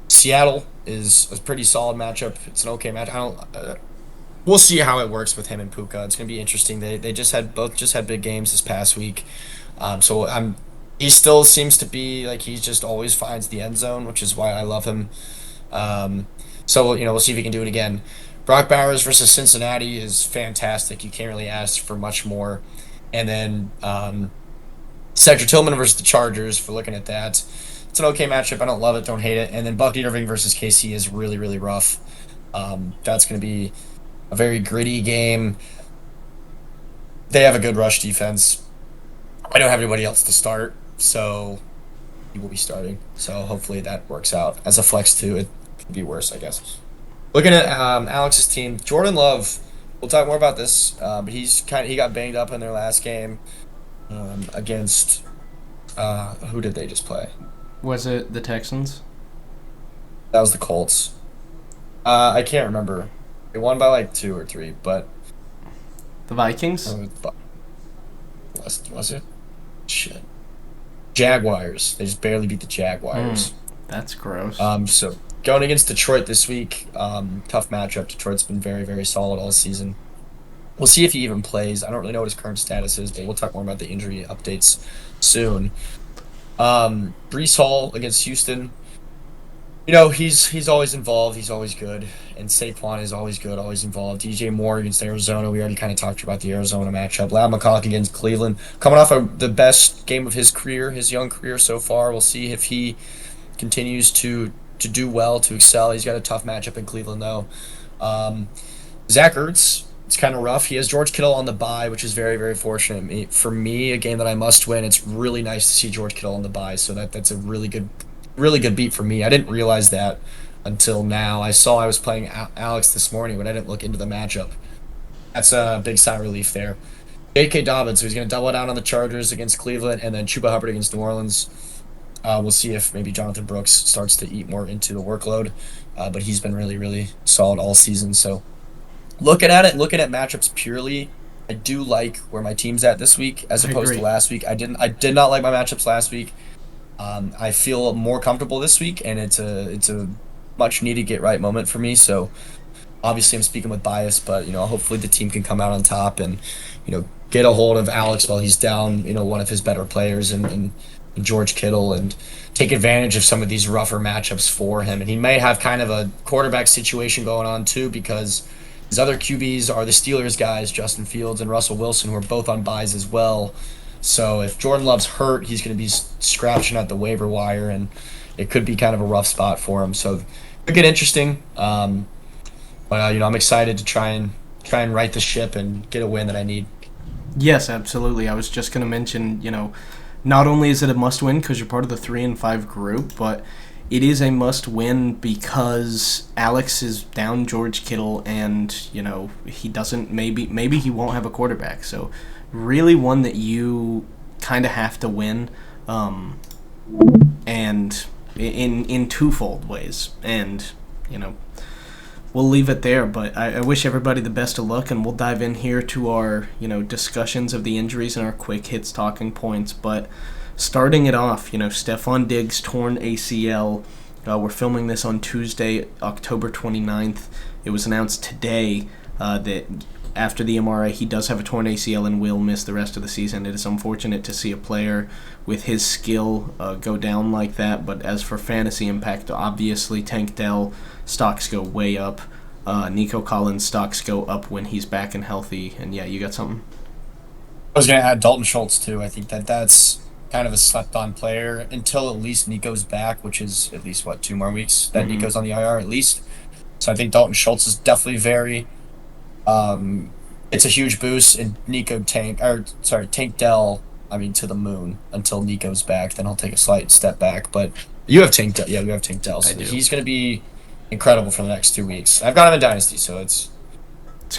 Seattle is a pretty solid matchup. It's an okay match. We'll see how it works with him and Puka. It's gonna be interesting. They both just had big games this past week. He still seems to be like he just always finds the end zone, which is why I love him. We'll see if he can do it again. Brock Bowers versus Cincinnati is fantastic. You can't really ask for much more. And then Cedric Tillman versus the Chargers, for looking at that. It's an okay matchup. I don't love it, don't hate it. And then Bucky Irving versus KC is really, really rough. That's going to be a very gritty game. They have a good rush defense. I don't have anybody else to start, so he will be starting. So hopefully that works out. As a flex too, it could be worse, I guess. Looking at Alex's team, Jordan Love. We'll talk more about this, but he got banged up in their last game against who did they just play? Was it the Texans? That was the Colts. I can't remember. They won by like 2 or 3, but The Vikings? was it? Shit. Jaguars. They just barely beat the Jaguars. That's gross. So going against Detroit this week, tough matchup. Detroit's been very, very solid all season. We'll see if he even plays. I don't really know what his current status is, but we'll talk more about the injury updates soon. Breece Hall against Houston. He's always involved. He's always good. And Saquon is always good, always involved. DJ Moore against Arizona. We already kind of talked about the Arizona matchup. Lab McCollum against Cleveland. Coming off the best game of his career, his young career so far. We'll see if he continues to do well, to excel. He's got a tough matchup in Cleveland, though. Zach Ertz, it's kind of rough. He has George Kittle on the bye, which is very, very fortunate. For me, a game that I must win, it's really nice to see George Kittle on the bye, so that's a really good beat for me. I didn't realize that until now. I saw I was playing Alex this morning, but I didn't look into the matchup. That's a big sigh of relief there. J.K. Dobbins, so he's going to double down on the Chargers against Cleveland, and then Chuba Hubbard against New Orleans. We'll see if maybe Jonathan Brooks starts to eat more into the workload, but he's been really, really solid all season. So looking at matchups purely, I do like where my team's at this week as opposed to last week. I did not like my matchups last week. I feel more comfortable this week, and it's a much needed get right moment for me. So obviously I'm speaking with bias, but hopefully the team can come out on top and get a hold of Alex while he's down one of his better players and George Kittle, and take advantage of some of these rougher matchups for him. And he may have kind of a quarterback situation going on too, because His other QBs are the Steelers guys, Justin Fields and Russell Wilson, who are both on buys as well. So if Jordan Love's hurt, he's going to be scratching at the waiver wire, and it could be kind of a rough spot for him. So it could get interesting. But I'm excited to try and right the ship and get a win that I need. Yes, absolutely. I was just going to mention, not only is it a must-win because you're part of the 3 and 5 group, but it is a must-win because Alex is down George Kittle, and he doesn't. Maybe he won't have a quarterback. So, really, one that you kind of have to win, and in twofold ways. And we'll leave it there, but I wish everybody the best of luck, and we'll dive in here to our, discussions of the injuries and our quick hits talking points. But starting it off, Stephon Diggs torn ACL. We're filming this on Tuesday, October 29th. It was announced today that after the MRI, he does have a torn ACL and will miss the rest of the season. It is unfortunate to see a player with his skill go down like that, but as for fantasy impact, obviously Tank Dell stocks go way up. Nico Collins stocks go up when he's back and healthy. And yeah, you got something? I was going to add Dalton Schultz too. I think that's kind of a slept-on player until at least Nico's back, which is at least, 2 more weeks that Nico's on the IR at least. So I think Dalton Schultz is definitely very... it's a huge boost, and Tank Dell, to the moon until Nico's back. Then he'll take a slight step back. But you have Tank Dell. Yeah, you have Tank Dell. So he's going to be incredible for the next 2 weeks. I've got him in Dynasty, so it's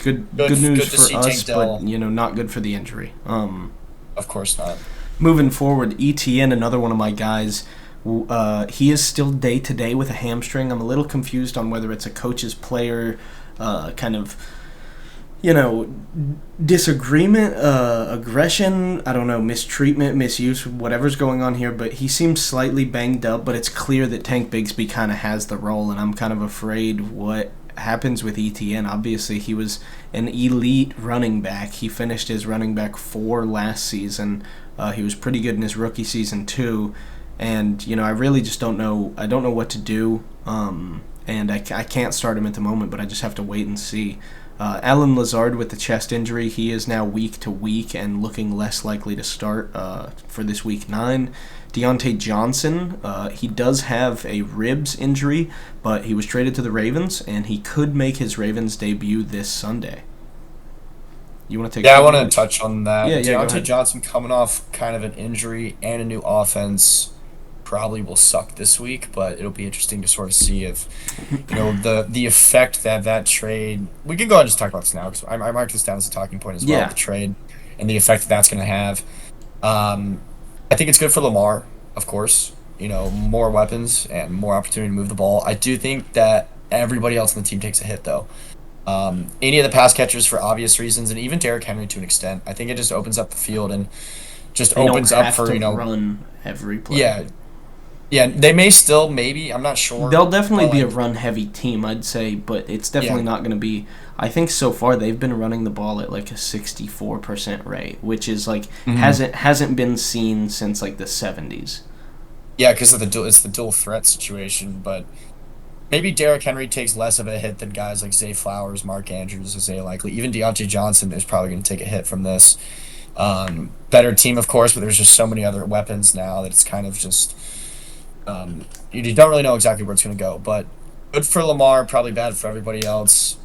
good news for us, but not good for the injury. Of course not. Moving forward, ETN, another one of my guys, he is still day-to-day with a hamstring. I'm a little confused on whether it's a coach's player kind of, disagreement, aggression, I don't know, mistreatment, misuse, whatever's going on here, but he seems slightly banged up, but it's clear that Tank Bigsby kind of has the role, and I'm kind of afraid what happens with ETN. Obviously, he was an elite running back. He finished his running back 4 last season. He was pretty good in his rookie season too, and I really just don't know. I don't know what to do, and I can't start him at the moment, but I just have to wait and see. Alan Lazard with the chest injury, he is now week to week and looking less likely to start for this week 9. Deontay Johnson, he does have a ribs injury, but he was traded to the Ravens, and he could make his Ravens debut this Sunday. You want to take? Yeah, I want to touch on that. Yeah, Deontay Johnson coming off kind of an injury and a new offense probably will suck this week, but it'll be interesting to sort of see if the effect that trade. We can go ahead and just talk about this now because I marked this down as a talking point as well. The trade and the effect that's going to have. I think it's good for Lamar, of course. More weapons and more opportunity to move the ball. I do think that everybody else on the team takes a hit though. Any of the pass catchers for obvious reasons, and even Derrick Henry to an extent. I think it just opens up the field and just opens up for run every play. Yeah, they may still, maybe, I'm not sure. They'll definitely be a run-heavy team, I'd say, but it's definitely not going to be... I think so far they've been running the ball at like a 64% rate, which is like hasn't been seen since like the 70s. Yeah, because it's the dual threat situation, but maybe Derrick Henry takes less of a hit than guys like Zay Flowers, Mark Andrews, Isaiah Likely. Even Deontay Johnson is probably going to take a hit from this. Better team, of course, but there's just so many other weapons now that it's kind of just... you don't really know exactly where it's going to go, but good for Lamar, probably bad for everybody else.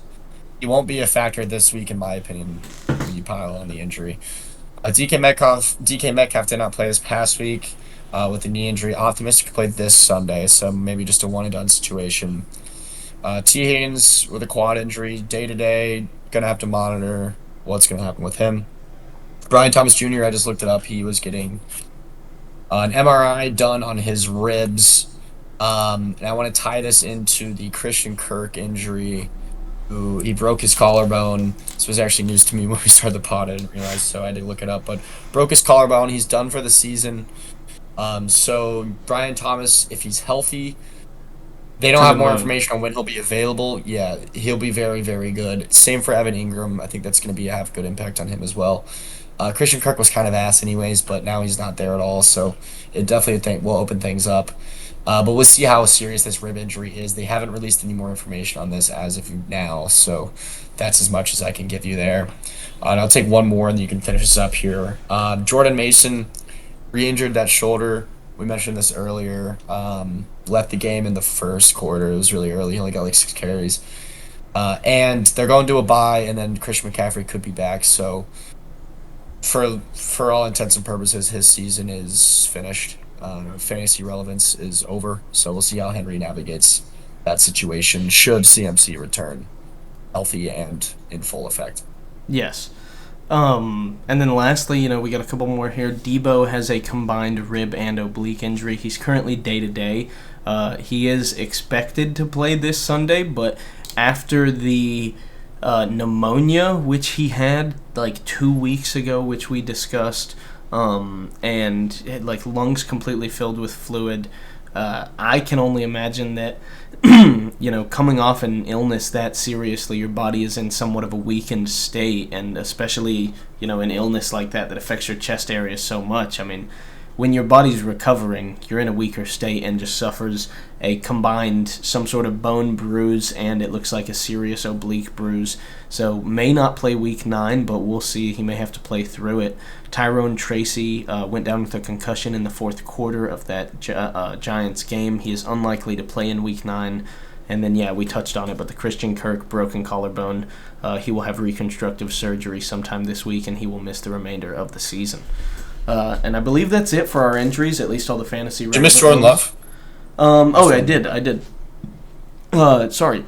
He won't be a factor this week, in my opinion, when you pile on the injury. DK Metcalf did not play this past week with the knee injury. Optimistic played this Sunday, so maybe just a one-and-done situation. T. Higgins with a quad injury, day-to-day, going to have to monitor what's going to happen with him. Brian Thomas Jr., I just looked it up. He was getting... an MRI done on his ribs. And I want to tie this into the Christian Kirk injury. He broke his collarbone. This was actually news to me when we started the pod. I didn't realize, so I had to look it up. But broke his collarbone. He's done for the season. So Brian Thomas, if he's healthy, They don't To have the more moon. information on when he'll be available. Yeah, he'll be very, very good. Same for Evan Ingram. I think that's going to have a good impact on him as well. Christian Kirk was kind of ass anyways, but now he's not there at all, so it definitely will open things up. But we'll see how serious this rib injury is. They haven't released any more information on this as of now, so that's as much as I can give you there. And I'll take one more, and you can finish this up here. Jordan Mason re-injured that shoulder. We mentioned this earlier. Left the game in the first quarter. It was really early. He only got like 6 carries. And they're going to a bye, and then Christian McCaffrey could be back. So for all intents and purposes, his season is finished. Fantasy relevance is over. So we'll see how Henry navigates that situation. Should CMC return healthy and in full effect? Yes. And then lastly, we got a couple more here. Debo has a combined rib and oblique injury. He's currently day-to-day. He is expected to play this Sunday, but after the pneumonia, which he had like 2 weeks ago, which we discussed, and like lungs completely filled with fluid, I can only imagine that coming off an illness that seriously, your body is in somewhat of a weakened state, and especially, an illness like that affects your chest area so much. I mean, when your body's recovering, you're in a weaker state and just suffers a combined some sort of bone bruise, and it looks like a serious oblique bruise. So may not play week 9, but we'll see. He may have to play through it. Tyrone Tracy went down with a concussion in the fourth quarter of that Giants game. He is unlikely to play in week 9. And then, we touched on it, but the Christian Kirk broken collarbone, he will have reconstructive surgery sometime this week, and he will miss the remainder of the season. And I believe that's it for our injuries, at least all the fantasy. Did you miss Jordan Love? I did. Sorry.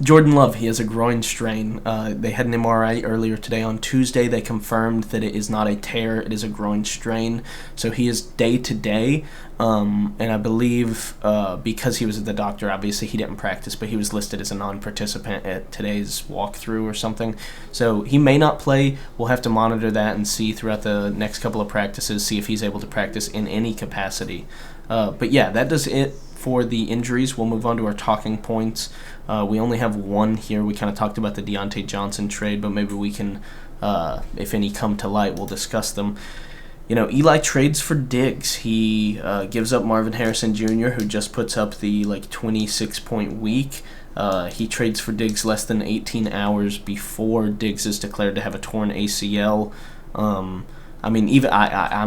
Jordan Love, he has a groin strain. They had an MRI earlier today. On Tuesday, they confirmed that it is not a tear, it is a groin strain. So he is day-to-day, and I believe because he was at the doctor, obviously he didn't practice, but he was listed as a non-participant at today's walkthrough or something. So he may not play. We'll have to monitor that and see throughout the next couple of practices, see if he's able to practice in any capacity. But that does it for the injuries. We'll move on to our talking points. We only have one here. We kind of talked about the Deontay Johnson trade, but maybe we can, if any come to light, we'll discuss them. Eli trades for Diggs. He gives up Marvin Harrison Jr., who just puts up the 26-point week. He trades for Diggs less than 18 hours before Diggs is declared to have a torn ACL. I'm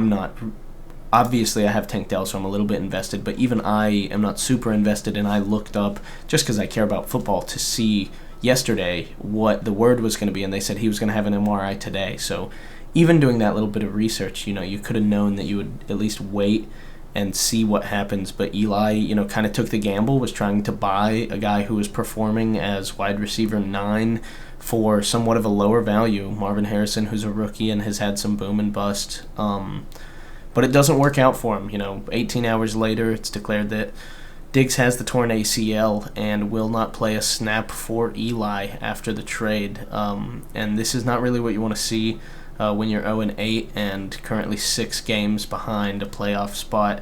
not. Obviously, I have Tank Dell, so I'm a little bit invested, but even I am not super invested, and I looked up, just because I care about football, to see yesterday what the word was going to be, and they said he was going to have an MRI today. So even doing that little bit of research, you could have known that you would at least wait and see what happens. But Eli, kind of took the gamble, was trying to buy a guy who was performing as wide receiver 9 for somewhat of a lower value. Marvin Harrison, who's a rookie and has had some boom and bust. But it doesn't work out for him. 18 hours later, it's declared that Diggs has the torn ACL and will not play a snap for Eli after the trade. And this is not really what you want to see when you're 0-8 and currently 6 games behind a playoff spot.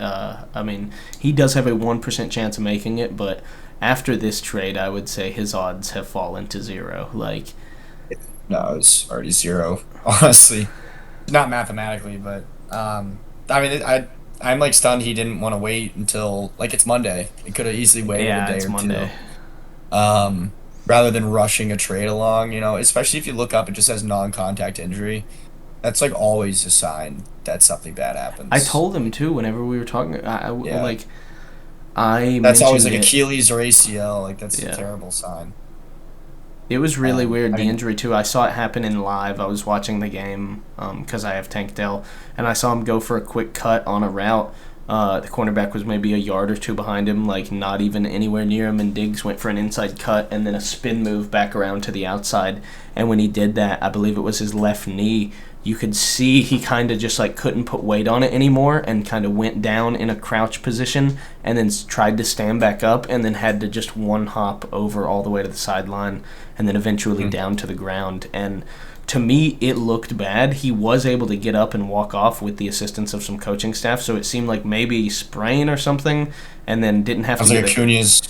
He does have a 1% chance of making it, but after this trade, I would say his odds have fallen to 0. No, it's already 0, honestly. Not mathematically, but... I'm stunned he didn't want to wait until it's Monday. It could have easily waited a day or Monday. 2. Rather than rushing a trade along, especially if you look up, it just says non-contact injury. That's always a sign that something bad happens. I told him too whenever we were talking. That's always Achilles or ACL. That's a terrible sign. It was really weird, the injury, too. I saw it happen in live. I was watching the game because I have Tank Dell, and I saw him go for a quick cut on a route. The cornerback was maybe a yard or two behind him, not even anywhere near him, and Diggs went for an inside cut and then a spin move back around to the outside. And when he did that, I believe it was his left knee, you could see he kind of just couldn't put weight on it anymore and kind of went down in a crouch position and then tried to stand back up and then had to just one hop over all the way to the sideline and then eventually down to the ground. And to me, it looked bad. He was able to get up and walk off with the assistance of some coaching staff, so it seemed like maybe sprain or something, and then didn't have I was to like get Acuna's.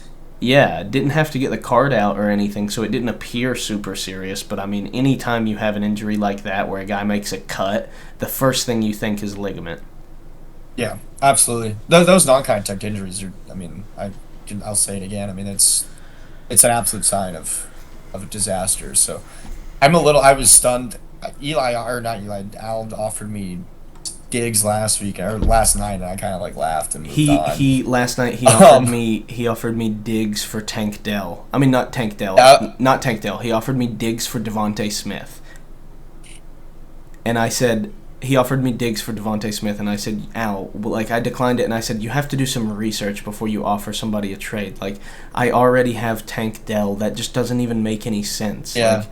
didn't have to get the card out or anything, so it didn't appear super serious. But I mean, anytime you have an injury like that where a guy makes a cut, the first thing you think is ligament. Yeah, absolutely. Those non-contact injuries are. I mean, I'll say it again. I mean, it's an absolute sign of a disaster. So I was stunned. Al offered me Diggs last night, and I kind of like laughed and moved on. Last night he offered me Diggs for Tank Dell. I mean, not Tank Dell. Not Tank Dell. He offered me Diggs for Devontae Smith. And I said, he offered me Diggs for Devontae Smith, and I said, Al, like, I declined it, and I said, you have to do some research before you offer somebody a trade. Like, I already have Tank Dell. That just doesn't even make any sense. Yeah.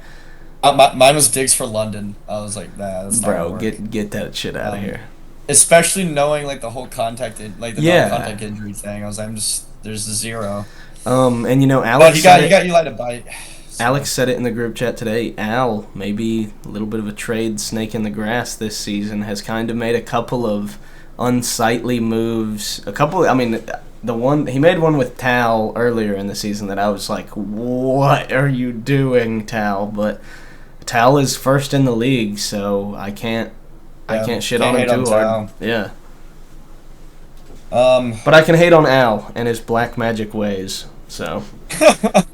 Mine was Diggs for London. I was like, nah, that's not gonna Bro, work. get that shit out of here. Especially knowing like the whole non-contact injury thing. I was like, there's the zero. And you know, But Alex you got Eli to bite. So. Alex said it in the group chat today. Al, maybe a little bit of a trade snake in the grass this season, has kind of made a couple of unsightly moves. He made one with Tal earlier in the season that I was like, what are you doing, Tal? But Tal is first in the league, so I can't shit on him too hard. Yeah. But I can hate on Al and his black magic ways. So,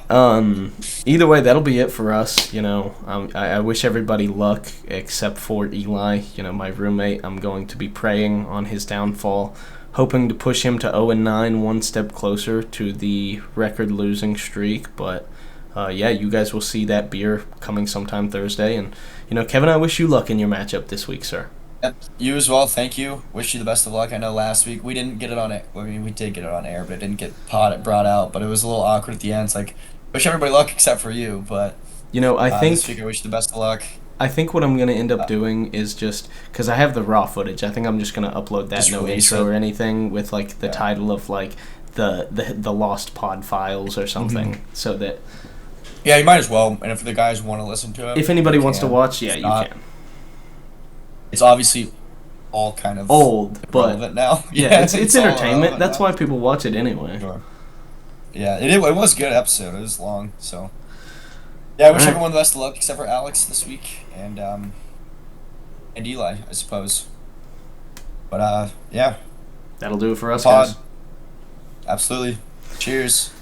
either way, that'll be it for us. You know, I wish everybody luck except for Eli. You know, my roommate. I'm going to be praying on his downfall, hoping to push him to 0-9, one step closer to the record-losing streak. But yeah, you guys will see that beer coming sometime Thursday. And you know, Kevin, I wish you luck in your matchup this week, sir. Yep. You as well. Thank you. Wish you the best of luck. I know last week we didn't get it on it. I mean, we did get it on air, but it didn't get brought out. But it was a little awkward at the end. It's like, wish everybody luck except for you. But you know, I think this week I wish you the best of luck. I think what I'm going to end up doing is just, because I have the raw footage, I think I'm just going to upload that, no intro or anything, with like the title of like the Lost Pod Files or something, so that... Yeah, you might as well, and if the guys want to listen to it... If anybody wants to watch, yeah, you can. It's obviously all kind of... old, but... relevant now. Yeah, it's entertainment. That's why people watch it anyway. Sure. Yeah, it was a good episode. It was long, so... Yeah, I wish everyone the best of luck, except for Alex this week, and Eli, I suppose. But, yeah. That'll do it for us, guys. Absolutely. Cheers.